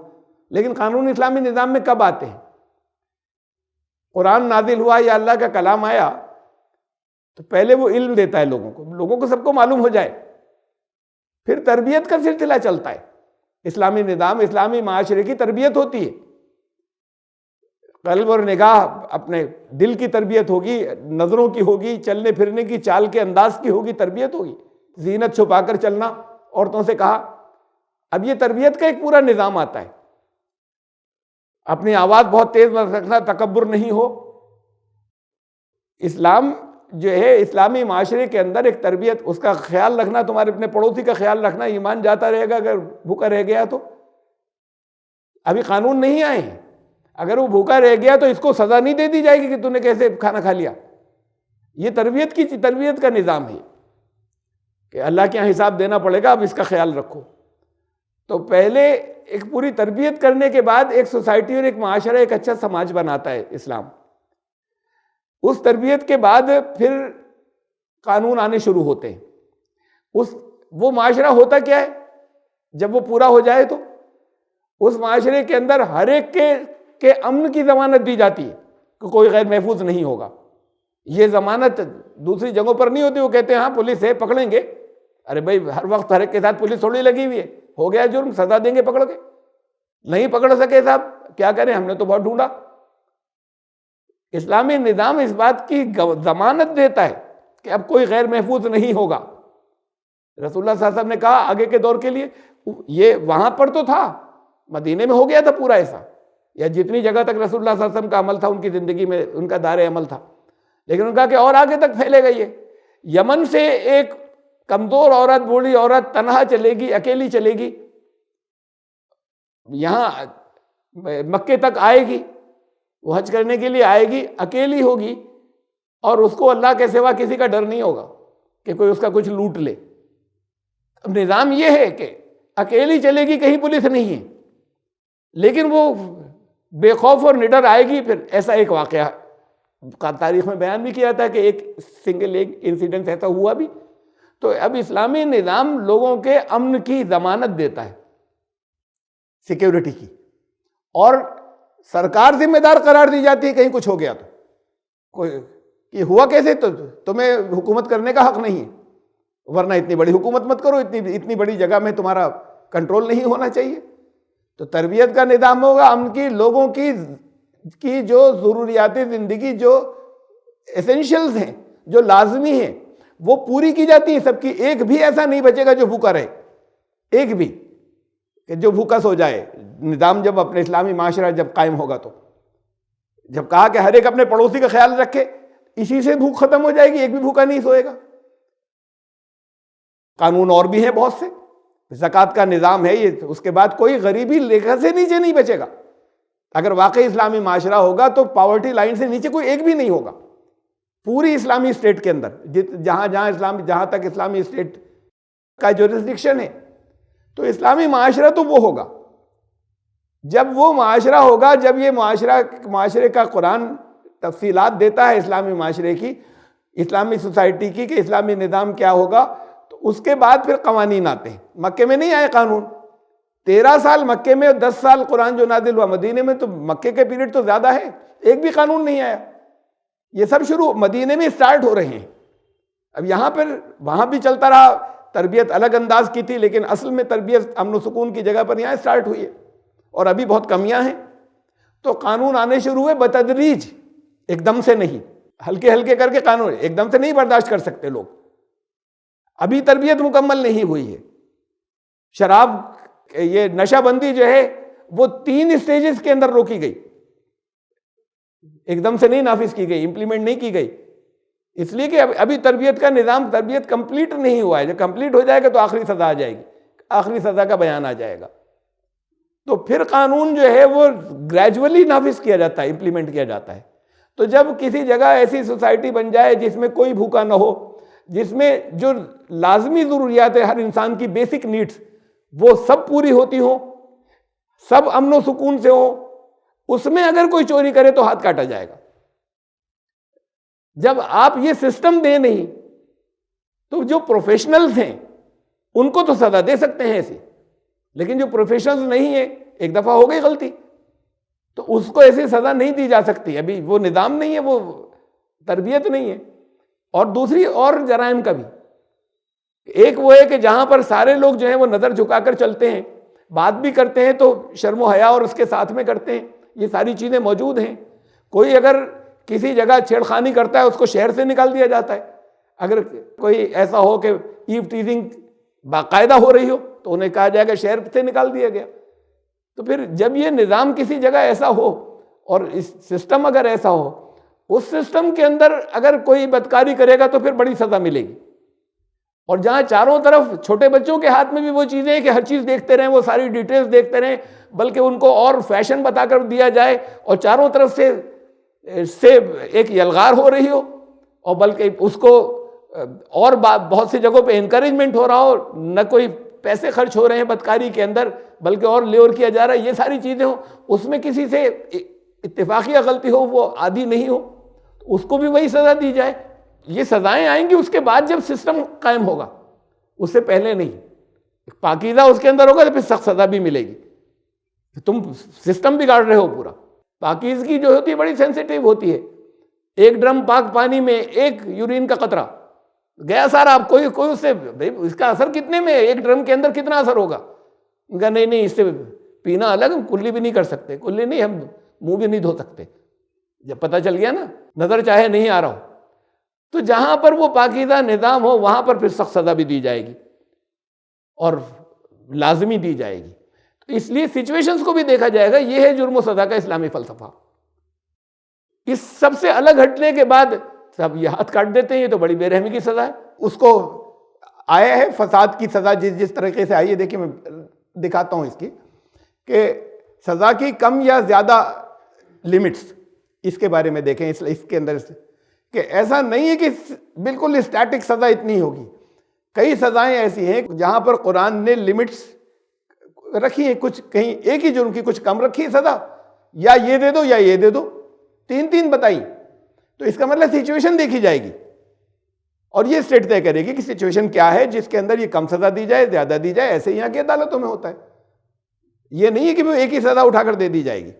لیکن قانون اسلامی نظام میں کب آتے ہیں؟ قرآن نازل ہوا یا اللہ کا کلام آیا تو پہلے وہ علم دیتا ہے لوگوں کو سب کو معلوم ہو جائے، پھر تربیت کا سلسلہ چلتا ہے۔ اسلامی نظام، اسلامی معاشرے کی تربیت ہوتی ہے، قلب اور نگاہ، اپنے دل کی تربیت ہوگی، نظروں کی ہوگی، چلنے پھرنے کی چال کے انداز کی ہوگی، تربیت ہوگی، زینت چھپا کر چلنا، عورتوں سے کہا۔ اب یہ تربیت کا ایک پورا نظام آتا ہے، اپنی آواز بہت تیز نہ رکھنا، تکبر نہیں ہو۔ اسلام جو ہے اسلامی معاشرے کے اندر ایک تربیت، اس کا خیال رکھنا، تمہارے اپنے پڑوسی کا خیال رکھنا، ایمان جاتا رہے گا اگر بھوکا رہ گیا تو۔ ابھی قانون نہیں آئے ہیں، اگر وہ بھوکا رہ گیا تو اس کو سزا نہیں دے دی جائے گی کہ تم نے کیسے کھانا کھا لیا۔ یہ تربیت کا نظام ہے کہ اللہ کے یہاں حساب دینا پڑے گا، اب اس کا خیال رکھو۔ تو پہلے ایک پوری تربیت کرنے کے بعد ایک سوسائٹی اور ایک معاشرہ، ایک اچھا سماج بناتا ہے اسلام۔ اس تربیت کے بعد پھر قانون آنے شروع ہوتے ہیں۔ وہ معاشرہ ہوتا کیا ہے جب وہ پورا ہو جائے؟ تو اس معاشرے کے اندر ہر ایک کے امن کی ضمانت دی جاتی ہے کہ کوئی غیر محفوظ نہیں ہوگا۔ یہ ضمانت دوسری جگہوں پر نہیں ہوتی، وہ کہتے ہیں ہاں پولیس ہے پکڑیں گے، ارے بھائی ہر وقت ہر ایک کے ساتھ پولیس تھوڑی لگی ہوئی ہے، ہو گیا جرم سزا دیں گے پکڑ کے، نہیں پکڑ سکے صاحب کیا کریں، ہم نے تو بہت ڈھونڈا۔ اسلامی نظام اس بات کی ضمانت دیتا ہے کہ اب کوئی غیر محفوظ نہیں ہوگا۔ رسول اللہ صلی اللہ علیہ وسلم نے کہا آگے کے دور کے لیے، یہ وہاں پر تو تھا، مدینے میں ہو گیا تھا پورا ایسا، یا جتنی جگہ تک رسول اللہ صلی اللہ علیہ وسلم کا عمل تھا ان کی زندگی میں ان کا دائرہ عمل تھا، لیکن ان کا کہ اور آگے تک پھیلے گا۔ یہ یمن سے ایک کمزور عورت، بوڑھی عورت تنہا چلے گی، اکیلی چلے گی، یہاں مکے تک آئے گی، وہ حج کرنے کے لیے آئے گی، اکیلی ہوگی، اور اس کو اللہ کے سوا کسی کا ڈر نہیں ہوگا کہ کوئی اس کا کچھ لوٹ لے۔ اب نظام یہ ہے کہ اکیلی چلے گی، کہیں پولیس نہیں ہے، لیکن وہ بے خوف اور نڈر آئے گی۔ پھر ایسا ایک واقعہ تاریخ میں بیان بھی کیا تھا کہ ایک سنگل ایک انسیڈنٹ ایسا ہوا بھی۔ تو اب اسلامی نظام لوگوں کے امن کی ضمانت دیتا ہے، سیکیورٹی کی، اور سرکار ذمہ دار قرار دی جاتی ہے کہیں کچھ ہو گیا تو، کوئی کہ ہوا کیسے، تو تمہیں حکومت کرنے کا حق نہیں ہے، ورنہ اتنی بڑی حکومت مت کرو، اتنی بڑی جگہ میں تمہارا کنٹرول نہیں ہونا چاہیے۔ تو تربیت کا نظام ہوگا، امن کی، لوگوں کی جو ضروریات زندگی، جو ایسنشلز ہیں، جو لازمی ہیں، وہ پوری کی جاتی ہیں سب کی۔ ایک بھی ایسا نہیں بچے گا جو بھوکا رہے، ایک بھی کہ جو بھوکا سو جائے۔ نظام جب اپنے اسلامی معاشرہ جب قائم ہوگا تو جب کہا کہ ہر ایک اپنے پڑوسی کا خیال رکھے، اسی سے بھوک ختم ہو جائے گی، ایک بھی بھوکا نہیں سوئے گا۔ قانون اور بھی ہیں بہت سے، زکوٰۃ کا نظام ہے یہ، اس کے بعد کوئی غریبی ریکھا سے نیچے نہیں بچے گا۔ اگر واقعی اسلامی معاشرہ ہوگا تو پاورٹی لائن سے نیچے کوئی ایک بھی نہیں ہوگا پوری اسلامی اسٹیٹ کے اندر، جہاں تک اسلامی اسٹیٹ کا جورسڈکشن ہے۔ تو اسلامی معاشرہ تو وہ ہوگا جب وہ معاشرہ ہوگا، جب یہ معاشرے کا قرآن تفصیلات دیتا ہے اسلامی معاشرے کی، اسلامی سوسائٹی کی، کہ اسلامی نظام کیا ہوگا، تو اس کے بعد پھر قوانین آتے ہیں۔ مکے میں نہیں آئے قانون، 13 سال مکے میں، 10 سال قرآن جو نازل ہوا مدینے میں، تو مکے کے پیریڈ تو زیادہ ہے، ایک بھی قانون نہیں آیا۔ یہ سب شروع مدینے میں سٹارٹ ہو رہے ہیں۔ اب یہاں پر وہاں بھی چلتا رہا، تربیت الگ انداز کی تھی، لیکن اصل میں تربیت امن و سکون کی جگہ پر یہاں سٹارٹ ہوئی ہے، اور ابھی بہت کمیاں ہیں۔ تو قانون آنے شروع ہوئے بتدریج، ایک دم سے نہیں، ہلکے ہلکے کر کے قانون، ایک دم سے نہیں برداشت کر سکتے لوگ۔ ابھی تربیت مکمل نہیں ہوئی ہے۔ شراب، یہ نشہ بندی جو ہے وہ 3 اسٹیجز کے اندر روکی گئی، ایک دم سے نہیں نافذ کی گئی، امپلیمنٹ نہیں کی گئی، اس لیے کہ ابھی تربیت کا نظام، تربیت کمپلیٹ نہیں ہوا ہے۔ جب کمپلیٹ ہو جائے گا تو آخری سزا آ جائے گی، آخری سزا کا بیان آ جائے گا۔ تو پھر قانون جو ہے وہ گریجولی نافذ کیا جاتا ہے، امپلیمنٹ کیا جاتا ہے۔ تو جب کسی جگہ ایسی سوسائٹی بن جائے جس میں کوئی بھوکا نہ ہو، جس میں جو لازمی ضروریات ہے ہر انسان کی بیسک نیڈز وہ سب پوری ہوتی ہوں، سب امن و سکون سے ہوں، اس میں اگر کوئی چوری کرے تو ہاتھ کاٹا جائے گا۔ جب آپ یہ سسٹم دیں نہیں تو جو پروفیشنلز ہیں ان کو تو سزا دے سکتے ہیں ایسی، لیکن جو پروفیشنلز نہیں ہیں، ایک دفعہ ہو گئی غلطی تو اس کو ایسی سزا نہیں دی جا سکتی۔ ابھی وہ نظام نہیں ہے، وہ تربیت نہیں ہے۔ اور دوسری اور جرائم کا بھی، ایک وہ ہے کہ جہاں پر سارے لوگ جو ہیں وہ نظر جھکا کر چلتے ہیں، بات بھی کرتے ہیں تو شرم و حیا اور اس کے ساتھ میں کرتے ہیں، یہ ساری چیزیں موجود ہیں۔ کوئی اگر کسی جگہ چھیڑ خانی کرتا ہے اس کو شہر سے نکال دیا جاتا ہے۔ اگر کوئی ایسا ہو کہ ایو ٹیزنگ باقاعدہ ہو رہی ہو تو انہیں کہا جائے گا شہر سے نکال دیا گیا۔ تو پھر جب یہ نظام کسی جگہ ایسا ہو اور اس سسٹم اگر ایسا ہو، اس سسٹم کے اندر اگر کوئی بدکاری کرے گا تو پھر بڑی سزا ملے گی۔ اور جہاں چاروں طرف چھوٹے بچوں کے ہاتھ میں بھی وہ چیزیں ہیں کہ ہر چیز دیکھتے رہیں، وہ ساری ڈیٹیلز دیکھتے رہیں، بلکہ ان کو اور فیشن بتا کر دیا جائے اور چاروں طرف سے ایک یلغار ہو رہی ہو، اور بلکہ اس کو اور بہت سی جگہوں پہ انکریجمنٹ ہو رہا ہو، نہ کوئی پیسے خرچ ہو رہے ہیں بدکاری کے اندر بلکہ اور لیور کیا جا رہا ہے، یہ ساری چیزیں ہوں، اس میں کسی سے اتفاقیہ غلطی ہو، وہ عادی نہیں ہو، اس کو بھی وہی سزا دی جائے۔ یہ سزائیں آئیں گی اس کے بعد جب سسٹم قائم ہوگا، اس سے پہلے نہیں۔ پاکیزہ اس کے اندر ہوگا تو پھر سخت سزا بھی ملے گی۔ تم سسٹم بگاڑ رہے ہو پورا۔ پاکیزگی جو ہوتی ہے بڑی سینسیٹیو ہوتی ہے۔ ایک ڈرم پاک پانی میں ایک یورین کا قطرہ گیا سارا، آپ کوئی اس سے اس کا اثر کتنے میں، ایک ڈرم کے اندر کتنا اثر ہوگا؟ ان کا نہیں اس سے پینا الگ، ہم کلی بھی نہیں کر سکتے، کلی نہیں، ہم منہ بھی نہیں دھو سکتے۔ جب پتہ چل گیا نا، نظر چاہے نہیں آ رہا ہو، تو جہاں پر وہ پاکیزہ نظام ہو وہاں پر پھر سخت سزا بھی دی جائے گی اور لازمی دی جائے گی۔ تو اس لیے سچویشنز کو بھی دیکھا جائے گا۔ یہ ہے جرم و سزا کا اسلامی فلسفہ۔ اس سب سے الگ ہٹنے کے بعد سب یہ ہاتھ کاٹ دیتے ہیں، یہ تو بڑی بے رحمی کی سزا ہے۔ اس کو آیا ہے فساد کی سزا جس طریقے سے آئی ہے، دیکھیں میں دکھاتا ہوں اس کی، کہ سزا کی کم یا زیادہ لمٹس اس کے بارے میں دیکھیں اس کے اندر، کہ ایسا نہیں ہے کہ بالکل اسٹیٹک سزا اتنی ہوگی۔ کئی سزائیں ایسی ہیں جہاں پر قرآن نے لمٹس رکھی ہیں، کچھ کہیں ایک ہی جرم کی کچھ کم رکھی ہے سزا، یا یہ دے دو یا یہ دے دو، 3 بتائی۔ تو اس کا مطلب سچویشن دیکھی جائے گی اور یہ اسٹیٹ طے کرے گی کہ سچویشن کیا ہے جس کے اندر یہ کم سزا دی جائے، زیادہ دی جائے۔ ایسے یہاں کی عدالتوں میں ہوتا ہے، یہ نہیں ہے کہ وہ ایک ہی سزا اٹھا کر دے دی جائے گی۔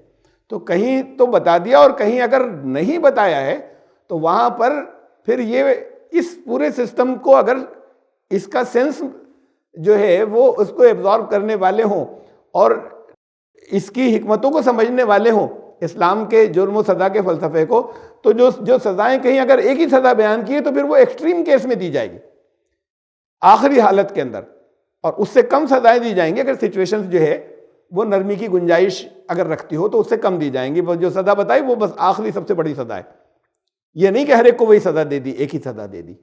تو کہیں تو بتا دیا، اور کہیں اگر نہیں بتایا ہے تو وہاں پر پھر یہ اس پورے سسٹم کو اگر اس کا سینس جو ہے وہ اس کو ایبزارب کرنے والے ہوں اور اس کی حکمتوں کو سمجھنے والے ہوں، اسلام کے جرم و سزا کے فلسفے کو، تو جو سزائیں کہیں اگر ایک ہی سزا بیان کی ہے تو پھر وہ ایکسٹریم کیس میں دی جائے گی، آخری حالت کے اندر، اور اس سے کم سزائیں دی جائیں گی اگر سچویشن جو ہے وہ نرمی کی گنجائش اگر رکھتی ہو تو اس سے کم دی جائیں گی۔ جو سزا بتائی وہ بس آخری سب سے بڑی سزا ہے، یہ نہیں کہ ہر ایک کو وہی سزا دے دی، ایک ہی سزا دے دی۔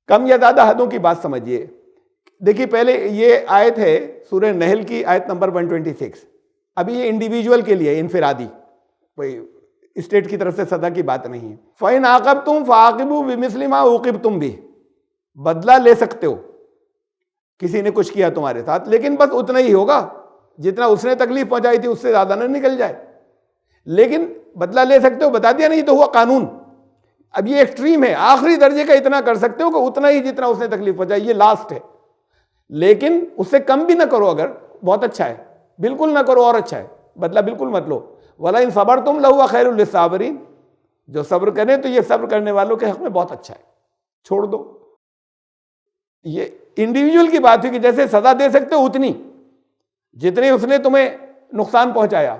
کم یا زیادہ حدوں کی بات سمجھیے، دیکھیے پہلے یہ آیت ہے سورہ نحل کی آیت نمبر 126. ابھی یہ انڈیویجول کے لیے انفرادی، کوئی اسٹیٹ کی طرف سے سزا کی بات نہیں ہے. فَإِنْ عَاقَبْتُمْ فَعَاقِبُوا بِمِثْلِ مَا عُوقِبْتُمْ بِهِ. بدلہ لے سکتے ہو، کسی نے کچھ کیا تمہارے ساتھ، لیکن بس اتنا ہی ہوگا جتنا اس نے تکلیف پہنچائی تھی، اس سے زیادہ نہ نکل جائے. لیکن بدلہ لے سکتے ہو، بتا دیا نہیں تو ہوا قانون. اب یہ ایکسٹریم ہے، آخری درجے کا اتنا کر سکتے ہو کہ اتنا ہی جتنا اس نے تکلیف پہنچائی، یہ لاسٹ ہے. لیکن اس سے کم بھی نہ کرو، اگر بہت اچھا ہے. بالکل نہ کرو اور اچھا ہے، بدلہ بالکل مت لو. وَلَئِن صَبَرْتُمْ لَهُوَ خَيْرٌ لِّلصَّابِرِينَ. جو صبر کریں تو یہ صبر کرنے والوں کے حق میں بہت اچھا ہے. چھوڑ دو. یہ انڈیویجول کی بات ہے کہ جیسے سزا دے سکتے ہو اتنی جتنے اس نے تمہیں نقصان پہنچایا،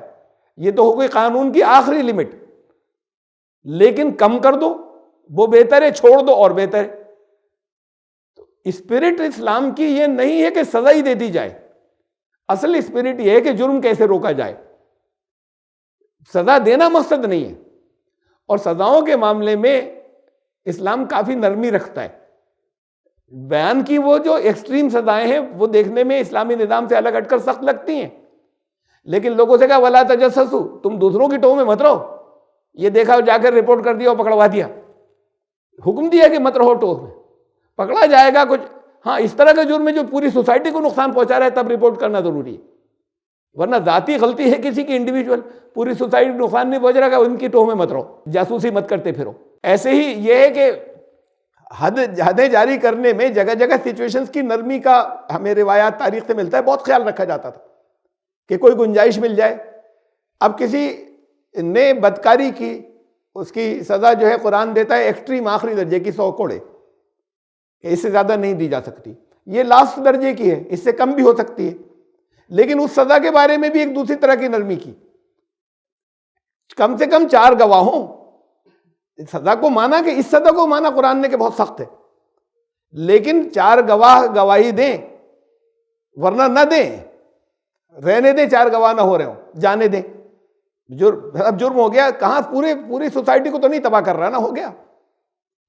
یہ تو ہو گئی قانون کی آخری لمٹ. لیکن کم کر دو وہ بہتر ہے، چھوڑ دو اور بہتر ہے. تو اسپرٹ اسلام کی یہ نہیں ہے کہ سزا ہی دے دی جائے. اصل اسپرٹ یہ ہے کہ جرم کیسے روکا جائے. سزا دینا مقصد نہیں ہے. اور سزاؤں کے معاملے میں اسلام کافی نرمی رکھتا ہے. بیان کی وہ جو ایکسٹریم سزائیں ہیں وہ دیکھنے میں اسلامی نظام سے الگ ہٹ کر سخت لگتی ہیں، لیکن لوگوں سے کہا وَلَا تَجَسَّسُوا، تم دوسروں کی ٹوہ میں مت رہو. یہ دیکھا جا کر رپورٹ کر دیا اور پکڑوا دیا. حکم دیا کہ مت رہو ٹوہ میں، پکڑا جائے گا. کچھ ہاں اس طرح کا جرم ہے جو پوری سوسائٹی کو نقصان پہنچا رہا ہے، تب رپورٹ کرنا ضروری ہے. ورنہ ذاتی غلطی ہے کسی کی انڈیویجول، پوری سوسائٹی کو نقصان نہیں پہنچ رہا کہ ان کی ٹوہ میں مت رہو، جاسوسی مت کرتے پھرو. ایسے ہی یہ ہے کہ حدیں جاری کرنے میں جگہ جگہ سچویشنز کی نرمی کا ہمیں روایات تاریخ سے ملتا ہے، بہت خیال رکھا جاتا تھا کہ کوئی گنجائش مل جائے. اب کسی نے بدکاری کی، اس کی سزا جو ہے قرآن دیتا ہے ایکسٹریم آخری درجے کی 100 کوڑے، اس سے زیادہ نہیں دی جا سکتی. یہ لاسٹ درجے کی ہے، اس سے کم بھی ہو سکتی ہے. لیکن اس سزا کے بارے میں بھی ایک دوسری طرح کی نرمی کی، کم سے کم 4 گواہ ہوں. سزا کو مانا کہ اس سزا کو مانا قرآن نے کہ بہت سخت ہے، لیکن 4 گواہ گواہی دیں، ورنہ نہ دیں، رہنے دیں. 4 گواہ نہ ہو رہے ہوں، جانے دیں. اب جرم ہو گیا، کہاں پوری سوسائٹی کو تو نہیں تباہ کر رہا نا، ہو گیا.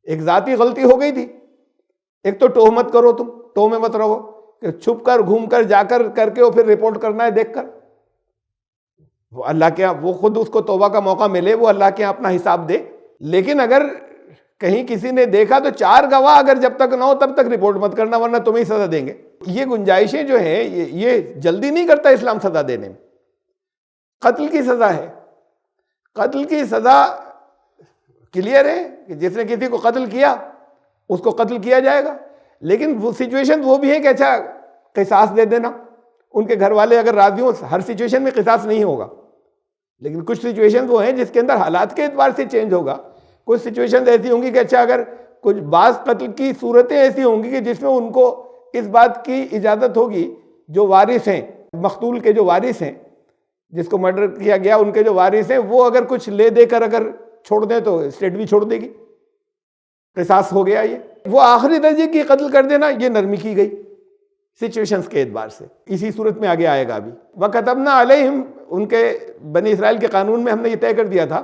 ایک ذاتی غلطی ہو گئی تھی. ایک تو ٹوہ مت کرو، تم ٹوہ میں مت رہو، کہ چھپ کر گھوم کر جا کر کے اور پھر رپورٹ کرنا ہے دیکھ کر. وہ اللہ کے وہ خود اس کو توبہ کا موقع ملے، وہ اللہ کے اپنا حساب دے. لیکن اگر کہیں کسی نے دیکھا تو 4 گواہ اگر جب تک نہ ہو تب تک رپورٹ مت کرنا، ورنہ تمہیں سزا دیں گے. یہ گنجائشیں جو ہیں یہ جلدی نہیں کرتا اسلام سزا دینے میں. قتل کی سزا ہے، قتل کی سزا کلیئر ہے کہ جس نے کسی کو قتل کیا اس کو قتل کیا جائے گا. لیکن وہ سچویشن وہ بھی ہے کہ اچھا قصاص دے دینا. ان کے گھر والے اگر راضی ہوں، ہر سچویشن میں قصاص نہیں ہوگا، لیکن کچھ سچویشن وہ ہیں جس کے اندر حالات کے اعتبار سے چینج ہوگا. کچھ سچویشن ایسی ہوں گی کہ اچھا اگر کچھ بعض قتل کی صورتیں ایسی ہوں گی کہ جس میں ان کو اس بات کی اجازت ہوگی، جو وارث ہیں مقتول کے، جو وارث ہیں جس کو مرڈر کیا گیا، ان کے جو وارث ہیں وہ اگر کچھ لے دے کر اگر چھوڑ دیں تو اسٹیٹ بھی چھوڑ دے گی، قصاص ہو گیا. یہ وہ آخری درجے کی قتل کر دینا، یہ نرمی کی گئی سچویشنز کے اعتبار سے. اسی صورت میں آگے آئے گا ابھی. وَكَتَبْنَا عَلَيْهِمْ، ان کے بنی اسرائیل کے قانون میں ہم نے یہ طے کر دیا تھا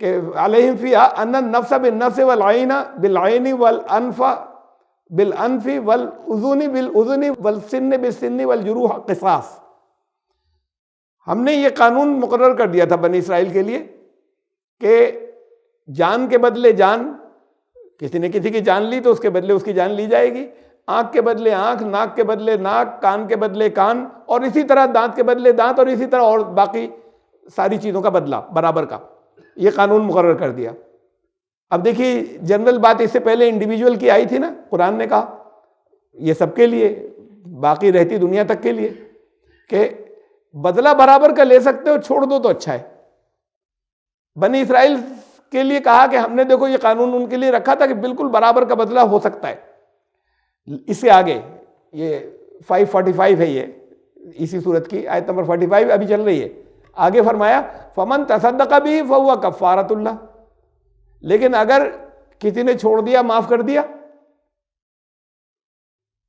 کہ علیہم فیہا ان النفس بالنفس والعین بالعین والانف بالانف والاذن بالاذن والسن بالسن والجروح قصاص. ہم نے یہ قانون مقرر کر دیا تھا بنی اسرائیل کے لیے کہ جان کے بدلے جان، کسی نے کسی کی جان لی تو اس کے بدلے اس کی جان لی جائے گی. آنکھ کے بدلے آنکھ، ناک کے بدلے ناک، کان کے بدلے کان، اور اسی طرح دانت کے بدلے دانت، اور اسی طرح اور باقی ساری چیزوں کا بدلہ برابر کا. یہ قانون مقرر کر دیا. اب دیکھیے جنرل بات اس سے پہلے انڈیویجول کی آئی تھی نا، قرآن نے کہا یہ سب کے لیے، باقی رہتی دنیا تک کے لیے، کہ بدلہ برابر کا لے سکتے ہو، چھوڑ دو تو اچھا ہے. بنی اسرائیل کے لیے کہا کہ ہم نے دیکھو یہ قانون ان کے لیے رکھا تھا کہ بالکل برابر کا بدلہ ہو سکتا ہے. اس سے آگے یہ 545 ہے، یہ اسی صورت کی آیت نمبر 45 ابھی چل رہی ہے. آگے فرمایا فمن تصدق بھی فہو کفارۃ اللہ. لیکن اگر کسی نے چھوڑ دیا، معاف کر دیا،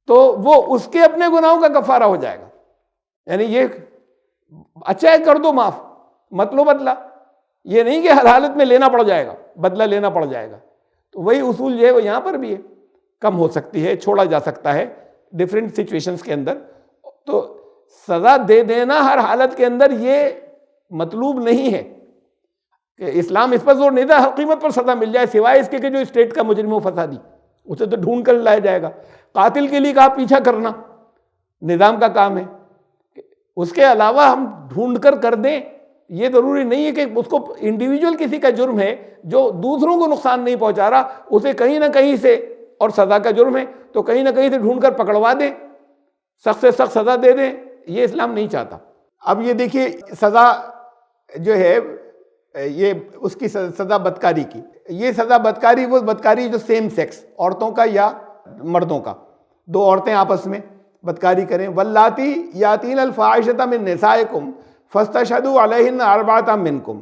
تو وہ اس کے اپنے گناہوں کا کفارہ ہو جائے گا. یعنی یہ اچھا ہے، کر دو معاف، مت لو بدلہ. یہ نہیں کہ ہر حالت میں لینا پڑ جائے گا، بدلہ لینا پڑ جائے گا. تو وہی اصول جو ہے وہ یہاں پر بھی ہے، کم ہو سکتی ہے، چھوڑا جا سکتا ہے. ڈفرینٹ سچویشنز کے اندر. تو سزا دے دینا ہر حالت کے اندر یہ مطلوب نہیں ہے کہ اسلام اس پر زور نہیں تھا ہر قیمت پر سزا مل جائے, سوائے اس کے کہ جو اسٹیٹ کا مجرم و فسادی, اسے تو ڈھونڈ کر لایا جائے گا. قاتل کے لیے کہا پیچھا کرنا نظام کا کام ہے, اس کے علاوہ ہم ڈھونڈ کر دیں. یہ ضروری نہیں ہے کہ اس کو انڈیویجول کسی کا جرم ہے جو دوسروں کو نقصان نہیں پہنچا رہا, اسے کہیں نہ کہیں سے, اور سزا کا جرم ہے تو کہیں نہ کہیں سے ڈھونڈ کر پکڑوا دیں, سخت سے سخت سزا دے دیں. یہ اسلام نہیں چاہتا. اب یہ دیکھیے سزا جو ہے یہ اس کی سزا بدکاری کی, یہ سزا بدکاری وہ بدکاری جو سیم سیکس عورتوں کا یا مردوں کا, دو عورتیں آپس میں بدکاری کریں. واللاتی یاتین الفاحشۃ من نسائکم فاستشہدوا علیہن اربعۃ منکم,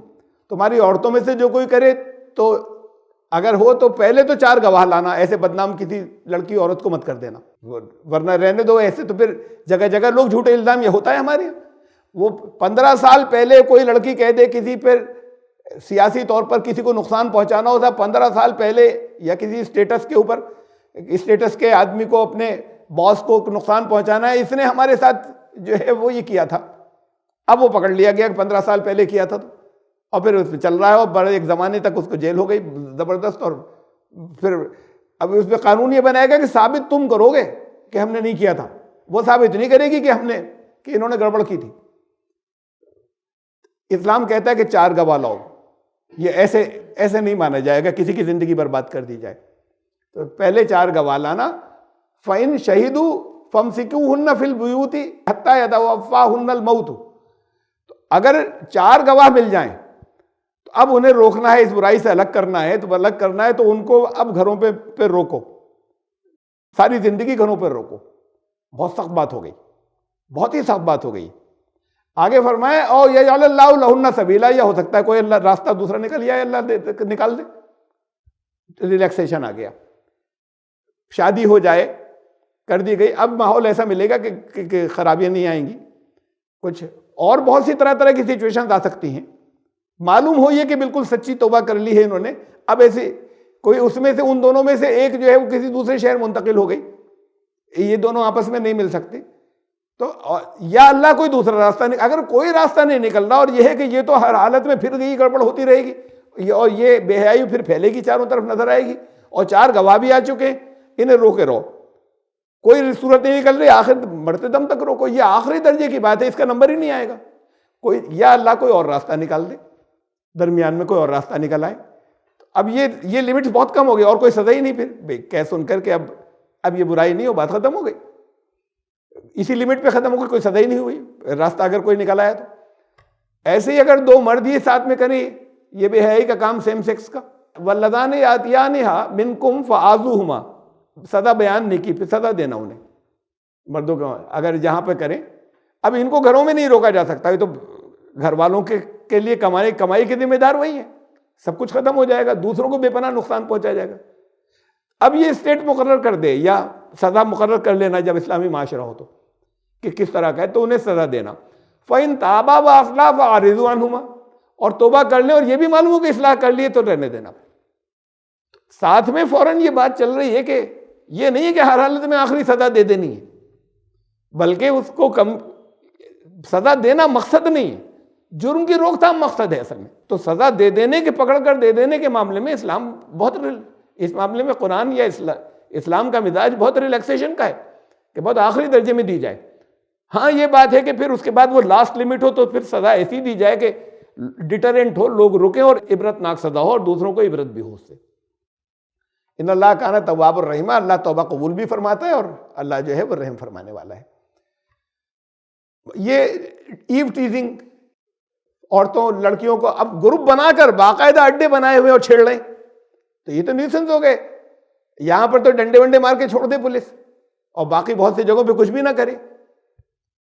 تمہاری عورتوں میں سے جو کوئی کرے تو اگر ہو تو پہلے تو 4 گواہ لانا, ایسے بدنام کسی لڑکی عورت کو مت کر دینا, ورنہ رہنے دو ایسے تو پھر جگہ جگہ لوگ جھوٹے الزام, یہ ہوتا ہے ہمارے یہاں. وہ 15 سال پہلے کوئی لڑکی کہہ دے کسی پر سیاسی طور پر کسی کو نقصان پہنچانا ہوتا, 15 سال پہلے یا کسی اسٹیٹس کے اوپر, اسٹیٹس کے آدمی کو اپنے باس کو نقصان پہنچانا ہے, اس نے ہمارے ساتھ جو ہے وہ یہ کیا تھا. اب وہ پکڑ لیا گیا کہ 15 سال پہلے کیا تھا, تو اور پھر اس پہ چل رہا ہے, اور بڑے ایک زمانے تک اس کو جیل ہو گئی زبردست. اور پھر اب اس پہ قانون یہ بنائے گا کہ ثابت تم کرو گے کہ ہم نے نہیں کیا تھا, وہ ثابت نہیں کرے گی کہ انہوں نے گڑبڑ کی تھی. اسلام کہتا ہے کہ 4 گواہ لاؤ, یہ ایسے نہیں مانا جائے گا کسی کی زندگی برباد کر دی جائے. تو پہلے 4 گواہ لانا. فَإِن شَهِدُوا فَامْسِكُوهُنَّ فِي الْبُيُوتِ حَتَّى يَتَوَفَّاهُنَّ الْمَوْتُ. تو اگر 4 گواہ مل جائیں تو اب انہیں روکنا ہے, اس برائی سے الگ کرنا ہے, تو الگ کرنا ہے تو ان کو اب گھروں پہ روکو, ساری زندگی گھروں پہ روکو. بہت سخت بات ہو گئی, بہت ہی سخت بات ہو گئی. آگے فرمائے او یجعل اللہ لہن سبیلا, یا ہو سکتا ہے کوئی اللہ راستہ دوسرا نکل جائے, اللہ نکال دے, ریلیکسیشن آ گیا, شادی ہو جائے, کر دی گئی. اب ماحول ایسا ملے گا کہ خرابیاں نہیں آئیں گی, کچھ اور بہت سی طرح کی سچویشنز آ سکتی ہیں. معلوم ہو یہ کہ بالکل سچی توبہ کر لی ہے انہوں نے, اب ایسے کوئی اس میں سے ان دونوں میں سے ایک جو ہے وہ کسی دوسرے شہر منتقل ہو گئی, یہ دونوں آپس میں نہیں مل سکتے, تو یا اللہ کوئی دوسرا راستہ نہیں. اگر کوئی راستہ نہیں نکل رہا, اور یہ ہے کہ یہ تو ہر حالت میں پھر یہی گڑبڑ ہوتی رہے گی, اور یہ بے حیائی پھر پھیلے گی, چاروں طرف نظر آئے گی, اور 4 گواہ بھی آ چکے ہیں, انہیں روکے رہو, کوئی صورت نہیں نکل رہی, آخر مرتے دم تک روکو. یہ آخری درجے کی بات ہے, اس کا نمبر ہی نہیں آئے گا. کوئی یا اللہ کوئی اور راستہ نکال دے, درمیان میں کوئی اور راستہ نکل آئے. اب یہ لمٹس بہت کم ہو گئی, اور کوئی سزا ہی نہیں. پھر کہہ سن کر کے اب یہ برائی نہیں ہو, بات ختم ہو گئی, اسی لمٹ پہ ختم ہو گئی, کوئی سزا ہی نہیں ہوئی, راستہ اگر کوئی نکل آیا تو. ایسے ہی اگر 2 مرد ہی ساتھ میں کریں, یہ بے حیائی کا کام سیم سیکس کا. واللذان یاتیانہا منکم فآذوہما, سزا بیان نہیں کی, پھر سزا دینا انہیں, مردوں کو اگر جہاں پہ کریں. اب ان کو گھروں میں نہیں روکا جا سکتا, یہ تو گھر والوں کے لیے کمائی کے ذمہ دار وہی ہیں, سب کچھ ختم ہو جائے گا, دوسروں کو بے پناہ نقصان پہنچا جائے گا. اب یہ اسٹیٹ مقرر کر دے یا سزا مقرر کر لینا جب اسلامی معاشرہ ہو تو, کہ کس طرح کا ہے, تو انہیں سزا دینا. فَإِن تَابَا وَأَصْلَحَا فَأَعْرِضُوا عَنْهُمَا, اور توبہ کر لیں اور یہ بھی معلوم ہو کہ اصلاح کر لیے تو رہنے دینا. ساتھ میں فوراً یہ بات چل رہی ہے کہ یہ نہیں ہے کہ ہر حالت میں آخری سزا دے دینی ہے, بلکہ اس کو سزا دینا مقصد نہیں ہے, جرم کی روک تھام مقصد ہے اصل میں. تو سزا دے دینے کے, پکڑ کر دے دینے کے معاملے میں اسلام بہت, اس معاملے میں قرآن یا اسلام کا مزاج بہت ریلیکسیشن کا ہے کہ بہت آخری درجے میں دی جائے. ہاں یہ بات ہے کہ پھر اس کے بعد وہ لاسٹ لمٹ ہو تو پھر سزا ایسی دی جائے کہ ڈیٹرنٹ ہو, لوگ رکیں اور عبرت ناک سزا ہو اور دوسروں کو عبرت بھی ہو اس سے. ان اللہ کان تواب الرحیم, اللہ توبہ قبول بھی فرماتا ہے اور اللہ جو ہے وہ رحم فرمانے والا ہے. یہ ایو ٹیزنگ, عورتوں لڑکیوں کو اب گروپ بنا کر باقاعدہ اڈے بنائے ہوئے اور چھیڑ رہے ہیں, تو یہ تو نیوسنس ہو گئے. یہاں پر تو ڈنڈے ونڈے مار کے چھوڑ دے پولیس, اور باقی بہت سی جگہوں پہ کچھ بھی نہ کرے.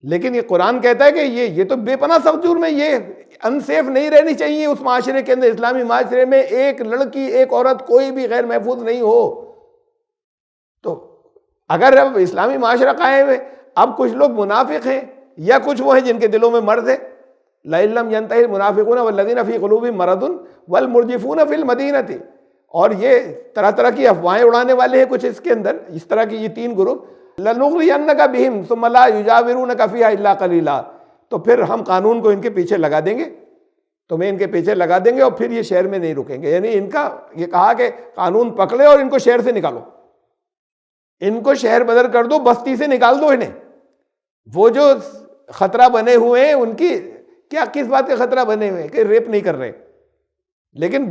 لیکن یہ قرآن کہتا ہے کہ یہ تو بے پناہ سخت جرم ہے, یہ انسیف نہیں رہنی چاہیے اس معاشرے کے اندر. اسلامی معاشرے میں ایک لڑکی, ایک عورت, کوئی بھی غیر محفوظ نہیں ہو. تو اگر اب اسلامی معاشرہ قائم ہے, اب کچھ لوگ منافق ہیں یا کچھ وہ ہیں جن کے دلوں میں مرض ہے, لَئِن لَّمْ يَنْتَهِ الْمُنَافِقُونَ وَالَّذِينَ فِي قُلُوبِهِم مَرَضٌ وَالْمُرْجِفُونَ فِي الْمَدِينَةِ, اور یہ طرح طرح کی افواہیں اڑانے والے ہیں کچھ اس کے اندر, اس طرح کی یہ 3 گروپ لَنُغْرِيَنَّكَ بِهِمْ ثُمَّ لَا يُجَاوِرُونَكَ فِيهَا إِلَّا قَلِيلًا، تو پھر ہم قانون کو ان کے پیچھے لگا دیں گے، تمہیں ان کے پیچھے لگا دیں گے اور پھر یہ شہر میں نہیں رکیں گے. یعنی ان کا یہ کہا کہ قانون پکڑے اور ان کو شہر سے نکالو، ان کو شہر بدر کر دو، بستی سے نکال دو انہیں. وہ جو خطرہ بنے ہوئے ہیں ان کی کیا، کس بات کے خطرہ بنے ہوئے ہیں کہ ریپ نہیں کر رہے، لیکن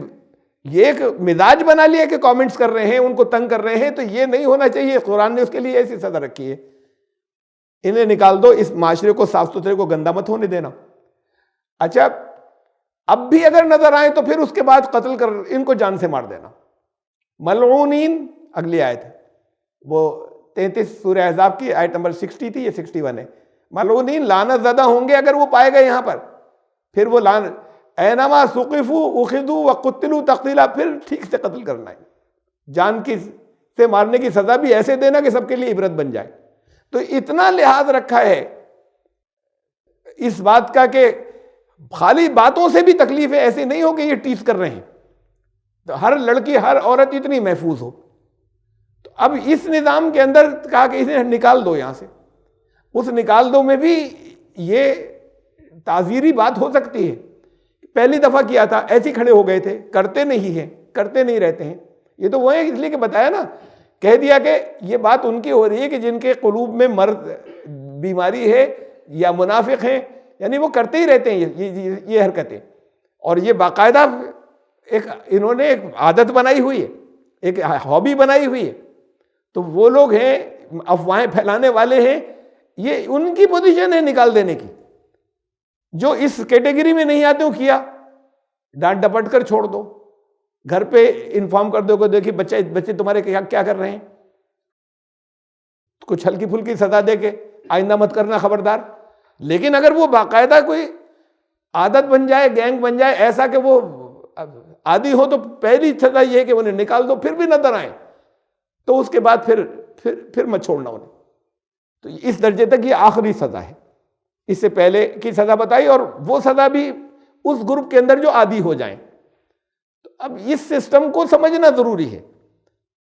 یہ ایک مزاج بنا لیا کہ کامنٹس کر رہے ہیں، ان کو تنگ کر رہے ہیں. تو یہ نہیں ہونا چاہیے. قرآن نے اس کے لیے ایسی سزا رکھی ہے، انہیں نکال دو، اس معاشرے کو صاف ستھرے کو گندا مت ہونے دینا. اچھا اب بھی اگر نظر آئے تو پھر اس کے بعد قتل کر ان کو جان سے مار دینا. ملعونین اگلی آیت ہے، وہ 33 سورہ احزاب کی آیت نمبر 60 تھی، یہ 61 ہے. ملعونین لعنت زدہ ہوں گے اگر وہ پائے گئے یہاں پر. پھر وہ اینما ثقفوا اخذوا وقتلوا تقتیلا، پھر ٹھیک سے قتل کرنا ہے، جان کی سے مارنے کی سزا بھی ایسے دینا کہ سب کے لیے عبرت بن جائے. تو اتنا لحاظ رکھا ہے اس بات کا کہ خالی باتوں سے بھی تکلیف ہے، ایسے نہیں ہو کہ یہ ٹیس کر رہے ہیں. تو ہر لڑکی ہر عورت اتنی محفوظ ہو. تو اب اس نظام کے اندر کہا کہ اسے نکال دو یہاں سے. اس نکال دو میں بھی یہ تعزیری بات ہو سکتی ہے. پہلی دفعہ کیا تھا ایسے کھڑے ہو گئے تھے، کرتے نہیں ہیں، کرتے نہیں رہتے ہیں. یہ تو وہ ہے، اس لیے کہ بتایا نا، کہہ دیا کہ یہ بات ان کی ہو رہی ہے کہ جن کے قلوب میں مرض بیماری ہے یا منافق ہیں، یعنی وہ کرتے ہی رہتے ہیں یہ حرکتیں. اور یہ باقاعدہ انہوں نے ایک عادت بنائی ہوئی ہے، ایک ہابی بنائی ہوئی ہے. تو وہ لوگ ہیں افواہیں پھیلانے والے ہیں، یہ ان کی پوزیشن ہے نکال دینے کی. جو اس کیٹیگری میں نہیں آتے ہو کیا، ڈانٹ ڈپٹ کر چھوڑ دو، گھر پہ انفارم کر دو کہ دیکھیے بچے تمہارے کیا کر رہے ہیں، کچھ ہلکی پھلکی سزا دے کے آئندہ مت کرنا خبردار. لیکن اگر وہ باقاعدہ کوئی عادت بن جائے، گینگ بن جائے ایسا کہ وہ عادی ہو، تو پہلی سزا یہ ہے کہ انہیں نکال دو. پھر بھی نظر آئیں تو اس کے بعد پھر مت چھوڑنا انہیں. تو اس درجے تک یہ آخری سزا ہے. اس سے پہلے کی سزا بتائی، اور وہ سزا بھی اس گروپ کے اندر جو عادی ہو جائیں. تو اب اس سسٹم کو سمجھنا ضروری ہے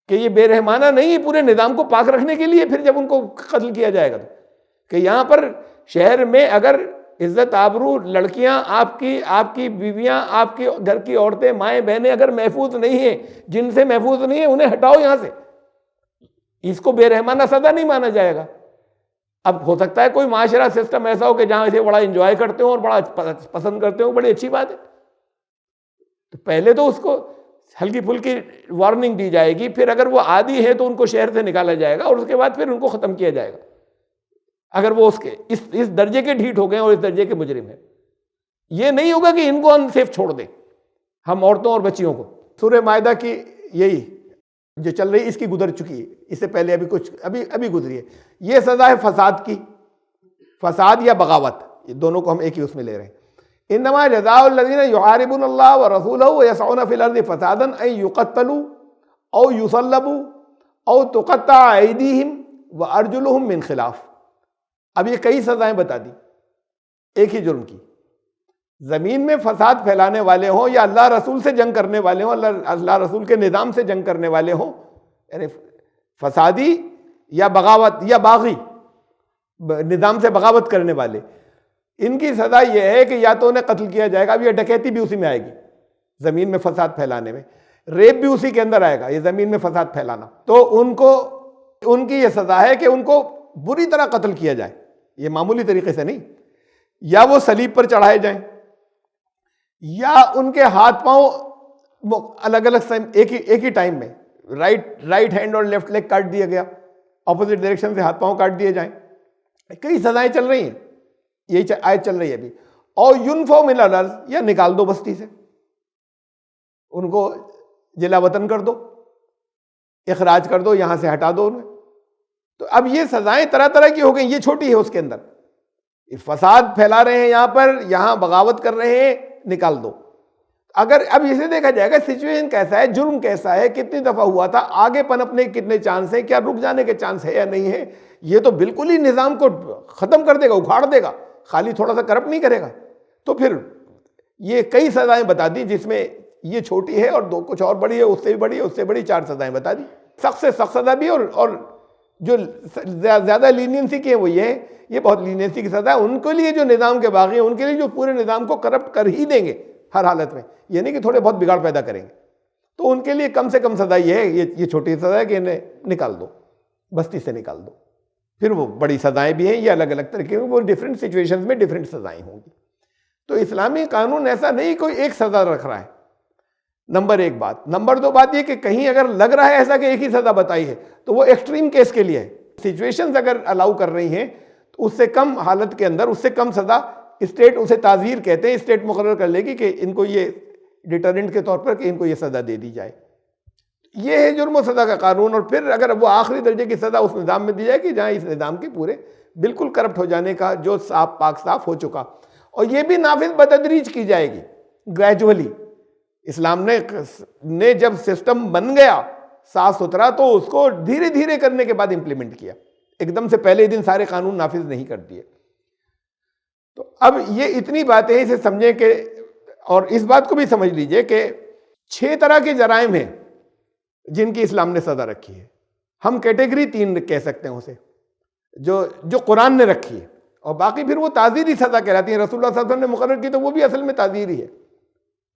کہ یہ بے رحمانہ نہیں ہے، پورے نظام کو پاک رکھنے کے لیے. پھر جب ان کو قتل کیا جائے گا تو کہ یہاں پر شہر میں اگر عزت آبرو لڑکیاں آپ کی بیویاں، آپ کے گھر کی عورتیں، مائیں بہنیں اگر محفوظ نہیں ہیں، جن سے محفوظ نہیں ہیں، انہیں ہٹاؤ یہاں سے. اس کو بے رحمانہ سزا نہیں مانا جائے گا. اب ہو سکتا ہے کوئی معاشرہ سسٹم ایسا ہو کہ جہاں اسے بڑا انجوائے کرتے ہوں اور بڑا پسند کرتے ہوں، بڑی اچھی بات ہے. تو پہلے تو اس کو ہلکی پھلکی وارننگ دی جائے گی، پھر اگر وہ عادی ہے تو ان کو شہر سے نکالا جائے گا، اور اس کے بعد پھر ان کو ختم کیا جائے گا اگر وہ اس درجے کے ڈھیٹ ہو گئے اور اس درجے کے مجرم ہیں. یہ نہیں ہوگا کہ ان کو ان سیف چھوڑ دیں ہم عورتوں اور بچیوں کو. سورہ مائدہ کی یہی جو چل رہی، اس کی گزر چکی ہے، اس سے پہلے ابھی گزری ہے. یہ سزا ہے فساد کی، فساد یا بغاوت، یہ دونوں کو ہم ایک ہی اس میں لے رہے ہیں. انما جزاء الذین یحاربون اللہ ورسولہ ویسعون فی الارض فسادا ان یقتلوا او یصلبوا او تقطع ایدیہم وارجلہم من خلاف. اب یہ کئی سزائیں بتا دی ایک ہی جرم کی. زمین میں فساد پھیلانے والے ہوں یا اللہ رسول سے جنگ کرنے والے ہوں، اللہ رسول کے نظام سے جنگ کرنے والے ہوں، یعنی فسادی یا بغاوت یا باغی، نظام سے بغاوت کرنے والے، ان کی سزا یہ ہے کہ یا تو انہیں قتل کیا جائے گا. اب یہ ڈکیتی بھی اسی میں آئے گی، زمین میں فساد پھیلانے میں. ریپ بھی اسی کے اندر آئے گا، یہ زمین میں فساد پھیلانا. تو ان کی یہ سزا ہے کہ ان کو بری طرح قتل کیا جائے، یہ معمولی طریقے سے نہیں. یا وہ صلیب پر چڑھائے جائیں، یا ان کے ہاتھ پاؤں الگ الگ ایک ہی ٹائم میں رائٹ ہینڈ اور لیفٹ لیگ کاٹ دیا گیا، اپوزٹ ڈائریکشن سے ہاتھ پاؤں کاٹ دیے جائیں. کئی سزائیں چل رہی ہیں، یہی آیت چل رہی ہے ابھی. اور ینفوا من الارض، یا نکال دو بستی سے، ان کو جلا وطن کر دو، اخراج کر دو، یہاں سے ہٹا دو انہیں. تو اب یہ سزائیں طرح طرح کی ہو گئیں. یہ چھوٹی ہے اس کے اندر، فساد پھیلا رہے ہیں یہاں بغاوت کر رہے ہیں، نکال دو. اگر اب اسے دیکھا جائے گا سچویشن کیسا ہے، جرم کیسا ہے، کتنی دفعہ ہوا تھا، آگے پنپنے کتنے چانس ہیں، کیا رک جانے کے چانس ہے یا نہیں ہے. یہ تو بالکل ہی نظام کو ختم کر دے گا، اکھاڑ دے گا، خالی تھوڑا سا کرپٹ نہیں کرے گا. تو پھر یہ کئی سزائیں بتا دی، جس میں یہ چھوٹی ہے اور کچھ اور بڑی ہے، اس سے بھی بڑی ہے، اس سے بڑی 4 سزائیں بتا دی. سخت سے سخت سزا بھی اور جو زیادہ لینینسی کی ہے وہ یہ بہت لینینسی کی سزا ہے. ان کے لیے جو نظام کے باغی ہیں ان کے لیے جو پورے نظام کو کرپٹ کر ہی دیں گے ہر حالت میں, یہ نہیں کہ تھوڑے بہت بگاڑ پیدا کریں گے, تو ان کے لیے کم سے کم سزا یہ ہے, یہ چھوٹی سزا ہے کہ انہیں نکال دو, بستی سے نکال دو. پھر وہ بڑی سزائیں بھی ہیں, یہ الگ الگ طریقے کی, وہ ڈفرینٹ سچویشنز میں ڈفرینٹ سزائیں ہوں گی. تو اسلامی قانون ایسا نہیں کوئی ایک سزا رکھ رہا ہے, نمبر ایک بات. نمبر دو بات یہ کہ کہیں اگر لگ رہا ہے ایسا کہ ایک ہی سزا بتائی ہے تو وہ ایکسٹریم کیس کے لیے ہے. سچویشنز اگر الاؤ کر رہی ہیں تو اس سے کم حالت کے اندر اس سے کم سزا اسٹیٹ اسے تعزیر کہتے ہیں, اسٹیٹ مقرر کر لے گی کہ ان کو یہ ڈیٹرنٹ کے طور پر کہ ان کو یہ سزا دے دی جائے. یہ ہے جرم و سزا کا قانون. اور پھر اگر وہ آخری درجے کی سزا اس نظام میں دی جائے کہ جہاں اس نظام کے پورے بالکل کرپٹ ہو جانے کا جو صاف پاک صاف ہو چکا, اور یہ بھی نافذ بتدریج کی جائے گی, گریجولی. اسلام نے جب سسٹم بن گیا صاف ستھرا تو اس کو دھیرے دھیرے کرنے کے بعد امپلیمنٹ کیا, ایک دم سے پہلے دن سارے قانون نافذ نہیں کر دیے. تو اب یہ اتنی باتیں اسے سمجھیں کہ, اور اس بات کو بھی سمجھ لیجئے کہ 6 طرح کے جرائم ہیں جن کی اسلام نے سزا رکھی ہے. ہم کیٹیگری 3 کہہ سکتے ہیں اسے, جو قرآن نے رکھی ہے, اور باقی پھر وہ تعزیری سزا کہلاتی ہیں. رسول اللہ صلی اللہ علیہ وسلم نے مقرر کی تو وہ بھی اصل میں تعزیری ہے.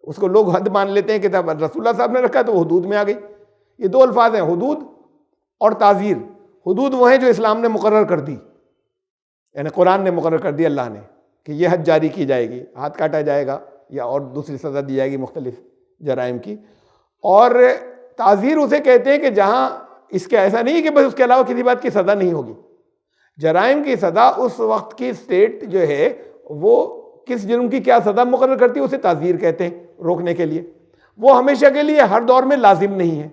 اس کو لوگ حد مان لیتے ہیں کہ رسول اللہ صاحب نے رکھا تو وہ حدود میں آ گئی. یہ 2 الفاظ ہیں, حدود اور تعزیر. حدود وہ ہیں جو اسلام نے مقرر کر دی, یعنی قرآن نے مقرر کر دی اللہ نے کہ یہ حد جاری کی جائے گی, ہاتھ کاٹا جائے گا یا اور دوسری سزا دی جائے گی مختلف جرائم کی. اور تعزیر اسے کہتے ہیں کہ جہاں اس کے ایسا نہیں کہ بس اس کے علاوہ کسی بات کی سزا نہیں ہوگی. جرائم کی سزا اس وقت کی اسٹیٹ جو ہے وہ کس جرم کی کیا سزا مقرر کرتی ہے اسے تعزیر کہتے ہیں, روکنے کے لیے. وہ ہمیشہ کے لیے ہر دور میں لازم نہیں ہے.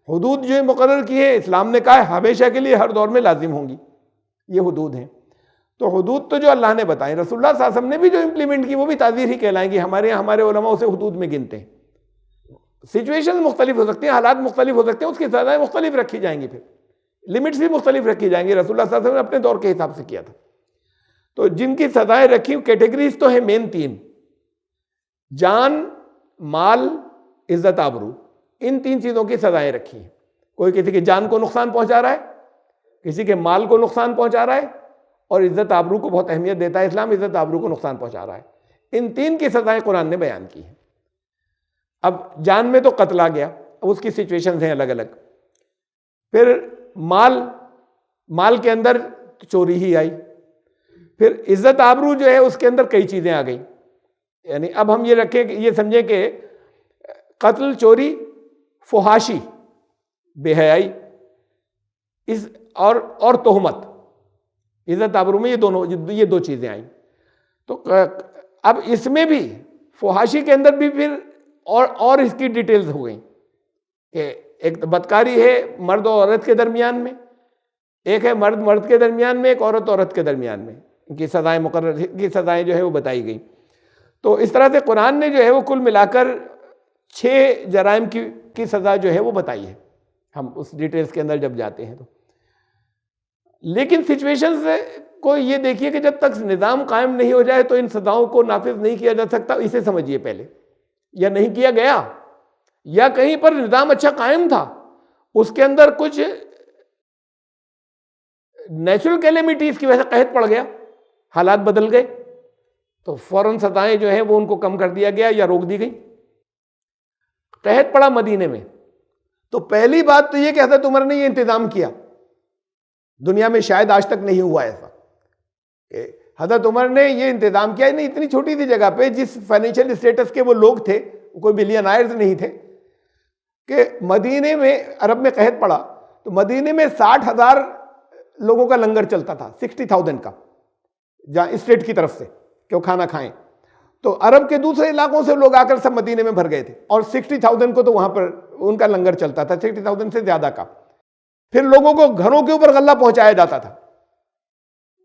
حدود جو مقرر کی ہے اسلام نے کہا ہے ہمیشہ کے لیے ہر دور میں لازم ہوں گی, یہ حدود ہیں. تو حدود تو جو اللہ نے بتائیں, رسول اللہ صلی اللہ علیہ وسلم نے بھی جو امپلیمنٹ کی وہ بھی تعزیر ہی کہلائیں گی. ہمارے علماء اسے حدود میں گنتے ہیں. سچویشن مختلف ہو سکتی ہیں, حالات مختلف ہو سکتے ہیں, اس کی سزائیں مختلف رکھی جائیں گی, پھر لمٹس بھی مختلف رکھی جائیں گی. رسول اللہ صلی اللہ علیہ وسلم نے اپنے دور کے حساب سے کیا تھا. تو جن کی سزائیں رکھی کیٹیگریز تو ہیں مین 3, جان, مال, عزت آبرو. ان 3 چیزوں کی سزائیں رکھی ہیں. کوئی کسی کی جان کو نقصان پہنچا رہا ہے, کسی کے مال کو نقصان پہنچا رہا ہے, اور عزت آبرو کو بہت اہمیت دیتا ہے اسلام, عزت آبرو کو نقصان پہنچا رہا ہے. ان 3 کی سزائیں قرآن نے بیان کی ہیں. اب جان میں تو قتل آ گیا, اس کی سچویشنز ہیں الگ الگ. پھر مال کے اندر چوری ہی آئی. پھر عزت آبرو جو ہے اس کے اندر کئی چیزیں آ گئیں. یعنی اب ہم یہ رکھیں کہ یہ سمجھیں کہ قتل, چوری, فحاشی, بے حیائی اور تہمت, عزت آبرو میں یہ 2 چیزیں آئیں. تو اب اس میں بھی فحاشی کے اندر بھی پھر اور اس کی ڈیٹیلز ہو گئیں کہ ایک بدکاری ہے مرد اور عورت کے درمیان میں, ایک ہے مرد کے درمیان میں, ایک عورت کے درمیان میں. ان کی سزائیں مقرر کی سزائیں جو ہے وہ بتائی گئیں. تو اس طرح سے قرآن نے جو ہے وہ کل ملا کر 6 جرائم کی سزا جو ہے وہ بتائی ہے. ہم اس ڈیٹیلز کے اندر جب جاتے ہیں تو, لیکن سچویشنز کو یہ دیکھیے کہ جب تک نظام قائم نہیں ہو جائے تو ان سزاؤں کو نافذ نہیں کیا جا سکتا. اسے سمجھیے پہلے, یا نہیں کیا گیا, یا کہیں پر نظام اچھا قائم تھا, اس کے اندر کچھ نیچرل کیلیمٹیز کی وجہ سے قحط پڑ گیا, حالات بدل گئے, تو فوراً سزائیں جو ہیں وہ ان کو کم کر دیا گیا یا روک دی گئی. قحط پڑا مدینے میں, تو پہلی بات تو یہ کہ حضرت عمر نے یہ انتظام کیا. دنیا میں شاید آج تک نہیں ہوا ایسا کہ حضرت عمر نے یہ انتظام کیا. نہیں, اتنی چھوٹی سی جگہ پہ جس فائنینشیل اسٹیٹس کے وہ لوگ تھے, کوئی بلینائرز نہیں تھے, کہ مدینے میں عرب میں قحط پڑا تو مدینے میں 60,000 لوگوں کا لنگر چلتا تھا, 60,000 کا, جہاں اسٹیٹ کی طرف سے کہ وہ کھانا کھائیں. تو عرب کے دوسرے علاقوں سے لوگ آ کر سب مدینے میں بھر گئے تھے, اور 60,000 کو تو وہاں پر ان کا لنگر چلتا تھا, 60,000 سے زیادہ کا. پھر لوگوں کو گھروں کے اوپر غلہ پہنچایا جاتا تھا.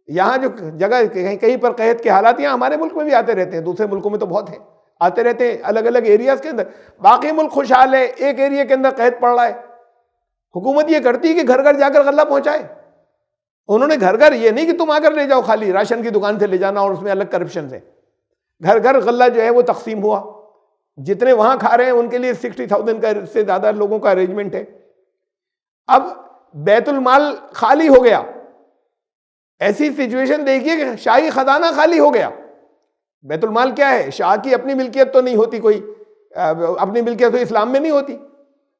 یہاں جو جگہ کہیں پر قحط کے حالات یہاں ہمارے ملک میں بھی آتے رہتے ہیں, دوسرے ملکوں میں تو بہت ہیں, آتے رہتے ہیں الگ الگ ایریاز کے اندر. باقی ملک خوشحال ہے, ایک ایریا کے اندر قحط پڑ رہا ہے, حکومت یہ کرتی ہے کہ گھر گھر جا کر غلہ پہنچائے. انہوں نے گھر گھر یہ نہیں کہ تم آ کر لے جاؤ, خالی راشن کی دکان سے لے جانا اور اس میں الگ کرپشن سے. گھر گھر غلہ جو ہے وہ تقسیم ہوا, جتنے وہاں کھا رہے ہیں ان کے لیے 60,000 کا سے زیادہ لوگوں کا ارینجمنٹ ہے. اب بیت المال خالی ہو گیا. ایسی سچویشن دیکھیے کہ شاہی خزانہ خالی ہو گیا. بیت المال کیا ہے؟ شاہ کی اپنی ملکیت تو نہیں ہوتی، کوئی اپنی ملکیت تو اسلام میں نہیں ہوتی.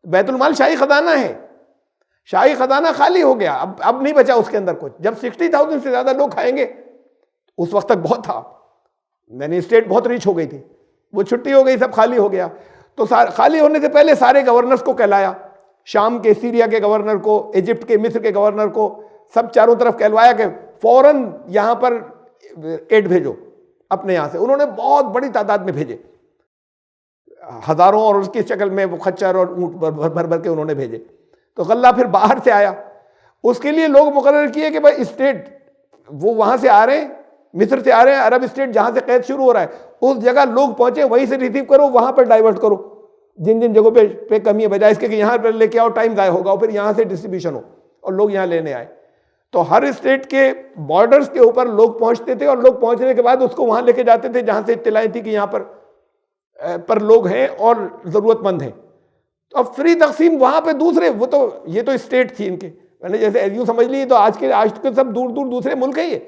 بیت المال شاہی خزانہ ہے، شاہی خزانہ خالی ہو گیا. اب نہیں بچا اس کے اندر کچھ. جب 60,000 سے زیادہ لوگ کھائیں گے، اس وقت تک بہت تھا، یعنی اسٹیٹ بہت ریچ ہو گئی تھی، وہ چھٹی ہو گئی، سب خالی ہو گیا. تو خالی ہونے سے پہلے سارے گورنرز کو کہلایا، شام کے، سیریا کے گورنر کو، ایجپٹ کے، مصر کے گورنر کو، سب چاروں طرف کہلوایا کہ فوراً یہاں پر ایڈ بھیجو اپنے یہاں سے. انہوں نے بہت بڑی تعداد میں بھیجے، ہزاروں، اور اس کی شکل میں وہ خچر اور اونٹ بھر بھر کے انہوں نے بھیجے. تو غلہ پھر باہر سے آیا. اس کے لیے لوگ مقرر کیے کہ بھائی اسٹیٹ وہ وہاں سے آ رہے ہیں، مصر سے آ رہے ہیں، عرب اسٹیٹ جہاں سے قید شروع ہو رہا ہے اس جگہ لوگ پہنچے، وہیں سے ریسیو کرو، وہاں پر ڈائیورٹ کرو جن جن جگہوں پہ کمی ہے، بجائے اس کے کہ یہاں پر لے کے آؤ، ٹائم ضائع ہوگا، اور پھر یہاں سے ڈسٹریبیوشن ہو اور لوگ یہاں لینے آئے. تو ہر اسٹیٹ کے بارڈرز کے اوپر لوگ پہنچتے تھے، اور لوگ پہنچنے کے بعد اس کو وہاں لے کے جاتے تھے جہاں سے اطلاعیں تھی کہ یہاں پر لوگ ہیں اور ضرورت مند ہیں. تو اب فری تقسیم وہاں پہ دوسرے، وہ تو یہ تو اسٹیٹ تھی ان کے، میں نے جیسے یوں سمجھ لی، تو آج کے سب دور دور دوسرے ملک ہیں. یہ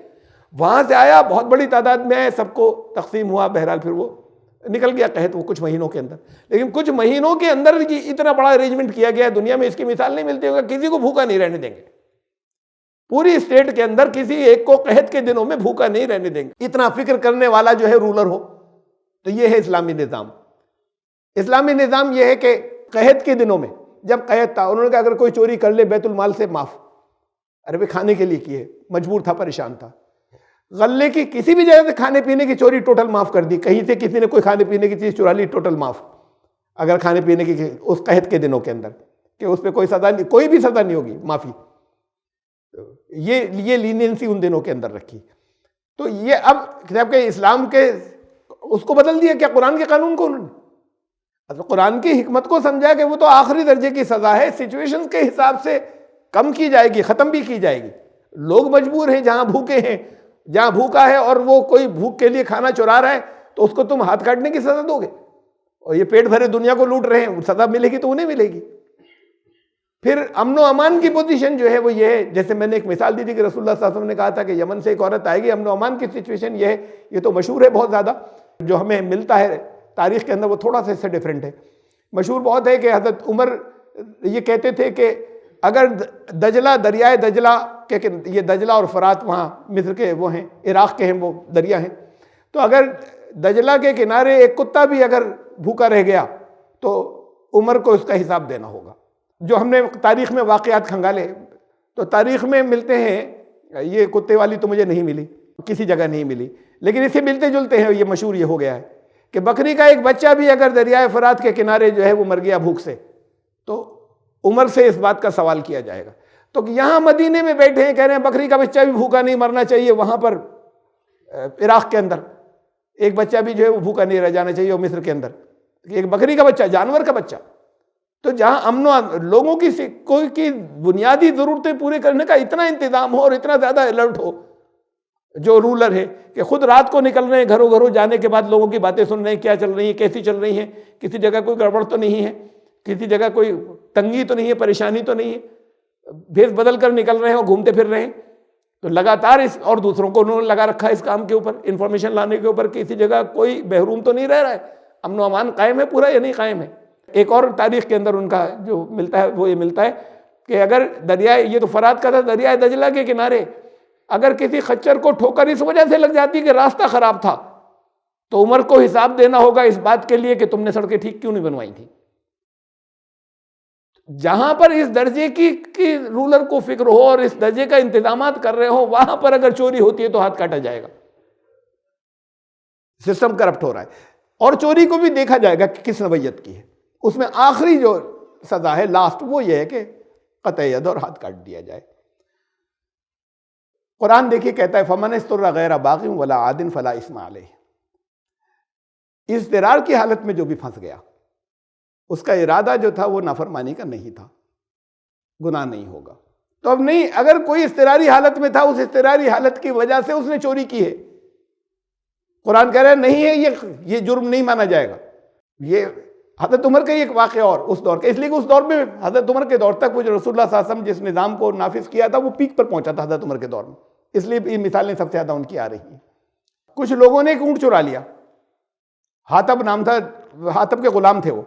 وہاں سے آیا، بہت بڑی تعداد میں آئے، سب کو تقسیم ہوا. بہرحال پھر وہ نکل گیا قحط وہ کچھ مہینوں کے اندر. لیکن کچھ مہینوں کے اندر اتنا بڑا ارینجمنٹ کیا گیا ہے، دنیا میں اس کی مثال نہیں ملتی ہوگا. کسی کو بھوکا نہیں رہنے دیں گے، پوری اسٹیٹ کے اندر کسی ایک کو قحط کے دنوں میں بھوکا نہیں رہنے دیں گے. اتنا فکر کرنے والا جو ہے رولر ہو. تو یہ ہے اسلامی نظام. اسلامی نظام یہ ہے کہ قحط کے دنوں میں، جب قحط تھا، انہوں نے کہا اگر کوئی چوری کر لے بیت المال سے معاف. ارے بھائی کھانے کے لیے کیے، مجبور تھا، پریشان تھا. غلے کی کسی بھی جگہ سے کھانے پینے کی چوری ٹوٹل معاف کر دی. کہیں سے کسی نے کوئی کھانے پینے کی چیز چرا لی، ٹوٹل معاف. اگر کھانے پینے کی اس قحط کے دنوں کے اندر، کہ اس پہ کوئی سزا نہیں، کوئی بھی سزا نہیں ہوگی، معافی. یہ لینینسی ان دنوں کے اندر رکھی. تو یہ اب جب کہ اسلام کے اس کو بدل دیا کیا، قرآن کے قانون کو انہوں نے، قرآن کی حکمت کو سمجھا کہ وہ تو آخری درجے کی سزا ہے، سچویشن کے حساب سے کم کی جائے گی، ختم بھی کی جائے گی. لوگ مجبور ہیں، جہاں بھوکے ہیں، جہاں بھوکا ہے اور وہ کوئی بھوک کے لیے کھانا چرا رہا ہے، تو اس کو تم ہاتھ کاٹنے کی سزا دو گے. اور یہ پیٹ بھرے دنیا کو لوٹ رہے ہیں، سزا ملے گی تو انہیں ملے گی. پھر امن و امان کی پوزیشن جو ہے وہ یہ ہے، جیسے میں نے ایک مثال دی تھی کہ رسول اللہ صلی اللہ علیہ وسلم نے کہا تھا کہ یمن سے ایک عورت آئے گی. امن و امان کی سچویشن یہ ہے، یہ تو مشہور ہے بہت زیادہ، جو ہمیں ملتا ہے تاریخ کے اندر وہ تھوڑا سا اس سے ڈیفرنٹ ہے. مشہور بہت ہے کہ حضرت عمر یہ کہتے تھے کہ اگر دجلہ، دریائے دجلہ کہ یہ دجلہ اور فرات وہاں مصر کے وہ ہیں، عراق کے ہیں، وہ دریا ہیں. تو اگر دجلہ کے کنارے ایک کتا بھی اگر بھوکا رہ گیا تو عمر کو اس کا حساب دینا ہوگا. جو ہم نے تاریخ میں واقعات کھنگالے تو تاریخ میں ملتے ہیں، یہ کتے والی تو مجھے نہیں ملی، کسی جگہ نہیں ملی، لیکن اس سے ملتے جلتے ہیں. یہ مشہور یہ ہو گیا ہے کہ بکری کا ایک بچہ بھی اگر دریائے فرات کے کنارے جو ہے وہ مر گیا بھوک سے، تو عمر سے اس بات کا سوال کیا جائے گا. تو یہاں مدینے میں بیٹھے ہیں، کہہ رہے ہیں بکری کا بچہ بھی بھوکا نہیں مرنا چاہیے. وہاں پر عراق کے اندر ایک بچہ بھی جو ہے وہ بھوکا نہیں رہ جانا چاہیے. اور مصر کے اندر ایک بکری کا بچہ، جانور کا بچہ. تو جہاں امن و لوگوں کی بنیادی ضرورتیں پورے کرنے کا اتنا انتظام ہو اور اتنا زیادہ الرٹ ہو، جو رولر ہے کہ خود رات کو نکل رہے ہیں، گھروں گھروں جانے کے بعد لوگوں کی باتیں سن رہے ہیں، کیا چل رہی ہیں، کیسی چل رہی ہیں، کسی جگہ کوئی گڑبڑ تو نہیں ہے، کسی جگہ کوئی تنگی تو نہیں ہے، پریشانی تو نہیں ہے، بھیس بدل کر نکل رہے ہیں اور گھومتے پھر رہے ہیں. تو لگاتار اور دوسروں کو انہوں نے لگا رکھا ہے اس کام کے اوپر، انفارمیشن لانے کے اوپر، کسی جگہ کوئی محروم تو نہیں رہ رہا ہے. امن و امان قائم ہے پورا یا نہیں قائم ہے. ایک اور تاریخ کے اندر ان کا جو ملتا ہے وہ یہ ملتا ہے کہ اگر دریائے، یہ تو فرات کا تھا، دریائے دجلہ کے کنارے اگر کسی خچر کو ٹھوکر اس وجہ سے لگ جاتی کہ راستہ خراب تھا، تو عمر کو حساب دینا ہوگا اس بات کے لیے کہ تم نے سڑکیں ٹھیک کیوں نہیں بنوائی تھی. جہاں پر اس درجے کی رولر کو فکر ہو اور اس درجے کا انتظامات کر رہے ہو، وہاں پر اگر چوری ہوتی ہے تو ہاتھ کاٹا جائے گا. سسٹم کرپٹ ہو رہا ہے. اور چوری کو بھی دیکھا جائے گا کہ کس نوعیت کی ہے. اس میں آخری جو سزا ہے لاسٹ وہ یہ ہے کہ قطع ید اور ہاتھ کاٹ دیا جائے. قرآن دیکھیے کہتا ہے فَمَنِ اسْتُرَّ غَيْرَ بَاغٍ وَلَا عَادٍ فَلَا إِثْمَ عَلَيْهِ. اضطرار کی حالت میں جو بھی پھنس گیا، اس کا ارادہ جو تھا وہ نافرمانی کا نہیں تھا، گناہ نہیں ہوگا. تو اب نہیں، اگر کوئی اضطراری حالت میں تھا، اس اضطراری حالت کی وجہ سے اس نے چوری کی ہے، قرآن کہہ رہا ہے نہیں ہے، یہ جرم نہیں مانا جائے گا. یہ حضرت عمر کا ایک واقعہ اور اس دور کا، اس لیے کہ اس دور میں حضرت عمر کے دور تک وہ جو رسول اللہ صلی اللہ علیہ وسلم جس نظام کو نافذ کیا تھا وہ پیک پر پہنچا تھا حضرت عمر کے دور میں، اس لیے یہ مثالیں سب سے زیادہ ان کی آ رہی ہیں۔ کچھ لوگوں نے ایک اونٹ چرا لیا، حاطب نام تھا، حاطب کے غلام تھے وہ،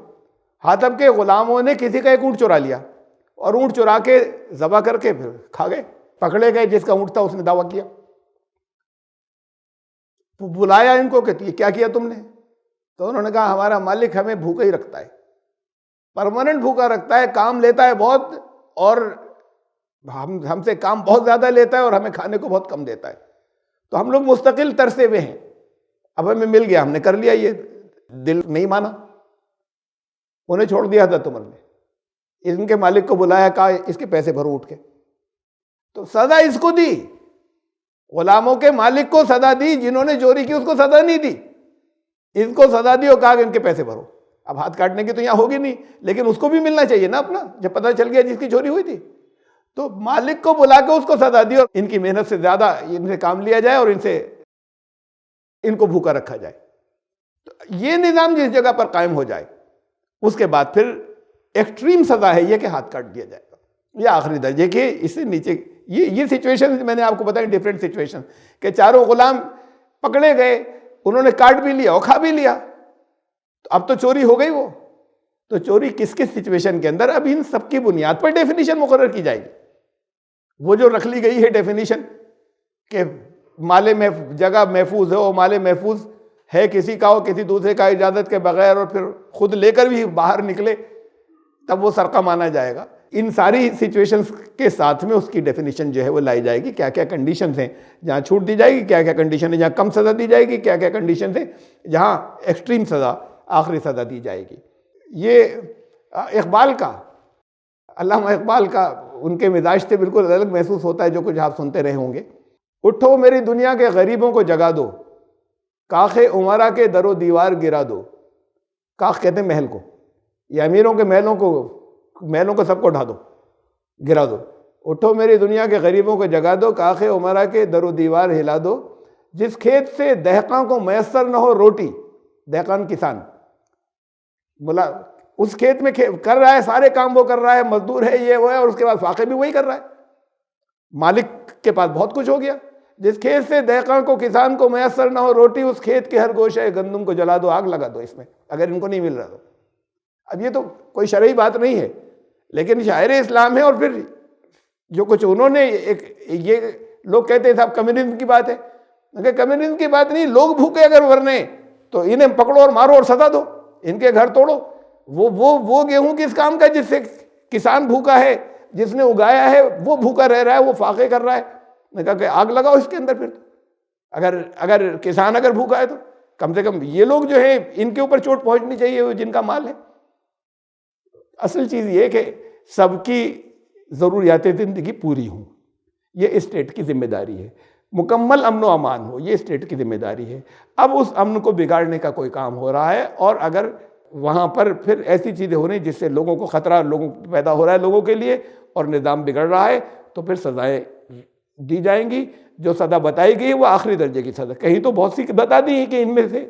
حاطب کے غلاموں نے کسی کا ایک اونٹ چرا لیا اور اونٹ چرا کے ذبح کر کے پھر کھا گئے، پکڑے گئے، جس کا اونٹ تھا اس نے دعویٰ کیا، بلایا ان کو کہ یہ کیا کیا تم نے؟ تو انہوں نے کہا ہمارا مالک ہمیں بھوکا ہی رکھتا ہے، پرماننٹ بھوکا رکھتا ہے، کام لیتا ہے بہت اور ہم سے کام بہت زیادہ لیتا ہے اور ہمیں کھانے کو بہت کم دیتا ہے، تو ہم لوگ مستقل ترسے ہوئے ہیں، اب ہمیں مل گیا ہم نے کر لیا، یہ دل نہیں مانا، انہیں چھوڑ دیا حضرت عمر نے، ان کے مالک کو بلایا، کہا اس کے پیسے بھرو اٹھ کے، تو سزا اس کو دی، غلاموں کے مالک کو سزا دی، جنہوں نے چوری کی اس کو سزا نہیں دی، اس کو سزا دی اور کہا کہ ان کے پیسے بھرو۔ اب ہاتھ کاٹنے کی تو یہاں ہوگی نہیں، لیکن اس کو بھی ملنا چاہیے نا اپنا، جب پتہ چل گیا جس کی چوری ہوئی تھی، تو مالک کو بلا کے اس کو سزا دی اور ان کی محنت سے زیادہ ان سے کام لیا جائے اور ان کو بھوکا رکھا جائے۔ تو یہ نظام جس جگہ پر قائم ہو جائے اس کے بعد پھر ایکسٹریم سزا ہے یہ کہ ہاتھ کاٹ دیا جائے گا، یہ آخری درجے کے، اس سے نیچے یہ سچویشن میں نے آپ کو بتائی، ڈیفرنٹ سچویشن، کہ چاروں غلام پکڑے گئے، انہوں نے کاٹ بھی لیا اور کھا بھی لیا، تو اب تو چوری ہو گئی وہ، تو چوری کس کس سچویشن کے اندر، اب ان سب کی بنیاد پر ڈیفینیشن مقرر کی جائے گی، وہ جو رکھ لی گئی ہے ڈیفینیشن کہ جگہ محفوظ ہے، وہ مال محفوظ ہے کسی کا ہو، کسی دوسرے کا اجازت کے بغیر، اور پھر خود لے کر بھی باہر نکلے تب وہ سرقہ مانا جائے گا، ان ساری سچویشنز کے ساتھ میں اس کی ڈیفینیشن جو ہے وہ لائی جائے گی، کیا کیا کنڈیشنز ہیں جہاں چھوٹ دی جائے گی، کیا کیا کنڈیشن ہے جہاں کم سزا دی جائے گی، کیا کیا کنڈیشنز ہیں جہاں ایکسٹریم سزا، آخری سزا دی جائے گی۔ یہ اقبال کا، علامہ اقبال کا، ان کے مزاج سے بالکل الگ محسوس ہوتا ہے، جو کچھ آپ سنتے رہے ہوں گے۔ اٹھو میری دنیا کے غریبوں کو جگا دو، کاخ عمرا کے در و دیوار گرا دو، کاخ کہتے ہیں محل کو، یہ امیروں کے محلوں کو سب کو ڈھا دو، گرا دو۔ اٹھو میری دنیا کے غریبوں کو جگا دو، کاخ عمرا کے در و دیوار ہلا دو، جس کھیت سے دہقاں کو میسر نہ ہو روٹی، دہقان کسان، بولا اس کھیت میں کر رہا ہے، سارے کام وہ کر رہا ہے، مزدور ہے، یہ وہ ہے، اور اس کے بعد فاقے بھی وہی کر رہا ہے، مالک کے پاس بہت کچھ ہو گیا۔ جس کھیت سے دہقاں کو کسان کو میسر نہ ہو روٹی، اس کھیت کے ہر گوشہ گندم کو جلا دو، آگ لگا دو اس میں، اگر ان کو نہیں مل رہا تو۔ اب یہ تو کوئی شرعی بات نہیں ہے، لیکن شاعر اسلام ہے، اور پھر جو کچھ انہوں نے یہ لوگ کہتے ہیں صاحب کمیونزم کی بات ہے، کہ کمیونزم کی بات نہیں، لوگ بھوکے اگر مرنے تو انہیں پکڑو اور مارو اور سزا دو، ان کے گھر توڑو۔ وہ گیہوں کس کام کا جس سے کسان بھوکا ہے، جس نے اگایا ہے وہ بھوکا رہ رہا ہے، وہ فاقے کر رہا ہے، نے کہا کہ آگ لگاؤ اس کے اندر۔ پھر اگر کسان اگر بھوکا ہے تو کم سے کم یہ لوگ جو ہیں ان کے اوپر چوٹ پہنچنی چاہیے جن کا مال ہے۔ اصل چیز یہ کہ سب کی ضروریات زندگی پوری ہوں، یہ اسٹیٹ کی ذمہ داری ہے، مکمل امن و امان ہو، یہ اسٹیٹ کی ذمہ داری ہے۔ اب اس امن کو بگاڑنے کا کوئی کام ہو رہا ہے، اور اگر وہاں پر پھر ایسی چیزیں ہو رہی جس سے لوگوں کو خطرہ پیدا ہو رہا ہے لوگوں کے لیے، اور نظام بگڑ رہا ہے، تو پھر سزائیں دی جائیں گی۔ جو سزا بتائی گئی وہ آخری درجے کی سزا، کہیں تو بہت سی بتا دی ہیں کہ ان میں سے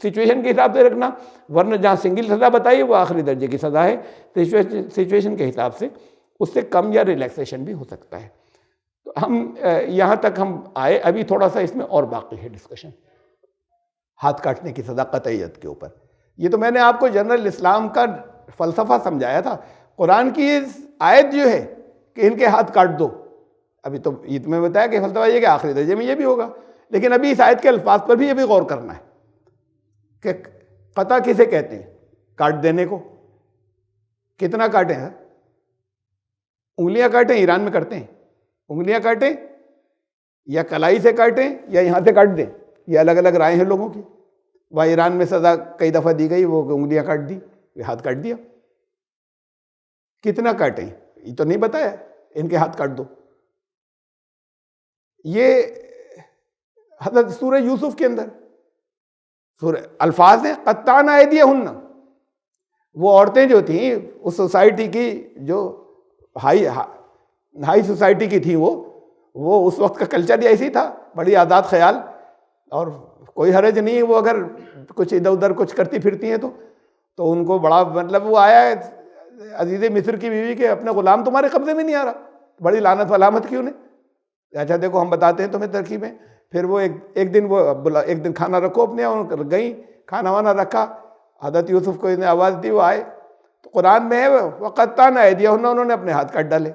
سچویشن کے حساب سے رکھنا، ورنہ جہاں سنگل سزا بتائی وہ آخری درجے کی سزا ہے، سچویشن کے حساب سے اس سے کم یا ریلیکسیشن بھی ہو سکتا ہے۔ تو ہم یہاں تک ہم آئے، ابھی تھوڑا سا اس میں اور باقی ہے ڈسکشن ہاتھ کاٹنے کی سزا قطعیت کے اوپر۔ یہ تو میں نے آپ کو جنرل اسلام کا فلسفہ سمجھایا تھا، قرآن کی آیت جو ہے کہ ان کے ہاتھ کاٹ دو، ابھی تو عید میں بتایا کہ فلسفہ یہ کہ آخری درجے میں یہ بھی ہوگا، لیکن ابھی اس آیت کے الفاظ پر بھی یہ بھی غور کرنا ہے کہ قطع کسے کہتے ہیں؟ کاٹ دینے کو۔ کتنا کاٹیں؟ انگلیاں کاٹیں، ایران میں کرتے ہیں، انگلیاں کاٹیں یا کلائی سے کاٹیں یا یہاں سے کاٹ دیں، یہ الگ الگ رائے ہیں لوگوں کی۔ وہاں ایران میں سزا کئی دفعہ دی گئی، وہ انگلیاں کاٹ دی، یہ ہاتھ کاٹ دیا۔ کتنا کاٹیں یہ تو نہیں بتایا، ان کے ہاتھ کاٹ دو۔ یہ حضرت سورہ یوسف کے اندر سورہ الفاظ ہیں، قطعن ایدیہن، وہ عورتیں جو تھیں اس سوسائٹی کی جو ہائی سوسائٹی کی تھیں، وہ اس وقت کا کلچر ایسی تھا، بڑی آزاد خیال، اور کوئی حرج نہیں ہے وہ اگر کچھ ادھر ادھر کچھ کرتی پھرتی ہیں تو تو ان کو بڑا مطلب وہ آیا ہے عزیز مصر کی بیوی کے اپنے غلام تمہارے قبضے میں نہیں آ رہا, بڑی لعنت و علامت کی انہیں. اچھا دیکھو ہم بتاتے ہیں تمہیں ترکیبیں. پھر وہ ایک دن کھانا رکھو اپنے, اور گئیں کھانا وانا رکھا, حضرت یوسف کو انہیں آواز دی, وہ آئے. تو قرآن میں ہے وقطعن ایدیہن, انہوں نے اپنے ہاتھ کاٹ ڈالے.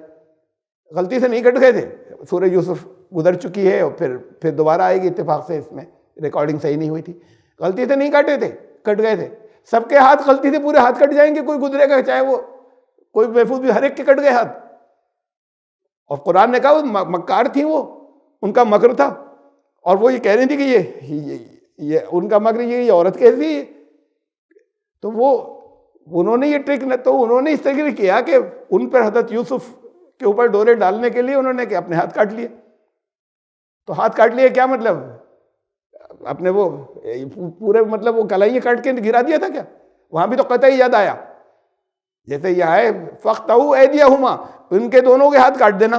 غلطی سے نہیں کٹ گئے تھے, سورہ یوسف گزر چکی ہے اور پھر دوبارہ آئے گی اتفاق سے, اس میں ریکارڈنگ صحیح نہیں ہوئی تھی. غلطی سے نہیں کاٹے تھے, کٹ گئے تھے. سب کے ہاتھ غلطی سے پورے ہاتھ کٹ جائیں گے, کوئی گزرے گا چاہے وہ کوئی محفوظ بھی, ہر ایک کے کٹ گئے ہاتھ. اور قرآن نے کہا وہ مکار تھیں, وہ ان کا مکر تھا, اور وہ یہ کہہ رہی تھی کہ یہ ان کا مکر, یہ عورت کیسی ہے. تو انہوں نے یہ ٹرک, تو انہوں نے اس طریقے سے کیا کہ ان پر حضرت یوسف کے اوپر ڈورے ڈالنے کے لیے انہوں نے کہ اپنے ہاتھ کاٹ لیے. تو ہاتھ کاٹ لیے کیا مطلب, اپنے وہ پورے مطلب وہ کلائیاں کاٹ کے گرا دیا تھا کیا؟ وہاں بھی تو قطعی یاد آیا, جیسے یہ آئے فَقْطَعُوا أَيْدِيَهُمَا, ان کے دونوں کے ہاتھ کاٹ دینا,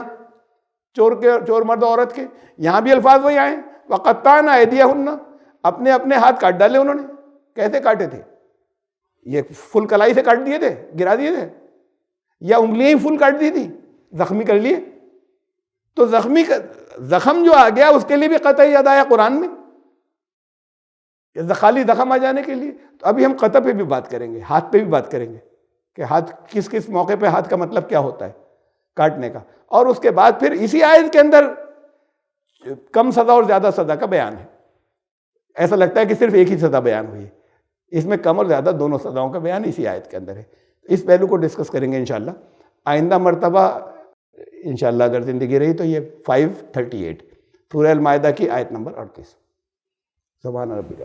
چور مرد عورت کے. یہاں بھی الفاظ وہی آئے وَقَطَّعْنَا أَيْدِيَهُنَّ, اپنے ہاتھ کاٹ ڈالے انہوں نے. کیسے کاٹے تھے؟ یہ فل کلائی سے کاٹ دیے تھے, گرا دیے تھے, یا انگلیاں ہی فل کاٹ دی تھی, زخمی کر لیے. تو زخم جو آ گیا اس کے لیے بھی قطعی یاد آیا قرآن میں, خالی زخم آ جانے کے لیے. تو ابھی ہم قطع پہ بھی بات کریں گے, ہاتھ پہ بھی بات کریں گے کہ ہاتھ کس موقع پہ ہاتھ کا مطلب کیا ہوتا ہے کاٹنے کا. اور اس کے بعد پھر اسی آیت کے اندر کم سزا اور زیادہ سزا کا بیان ہے. ایسا لگتا ہے کہ صرف ایک ہی سزا بیان ہوئی ہے, اس میں کم اور زیادہ دونوں سزاؤں کا بیان اسی آیت کے اندر ہے. اس پہلو کو ڈسکس کریں گے انشاءاللہ آئندہ مرتبہ انشاءاللہ, اگر زندگی رہی تو. یہ 538 سورہ المائدہ کی آیت نمبر 38. سبحان ربک.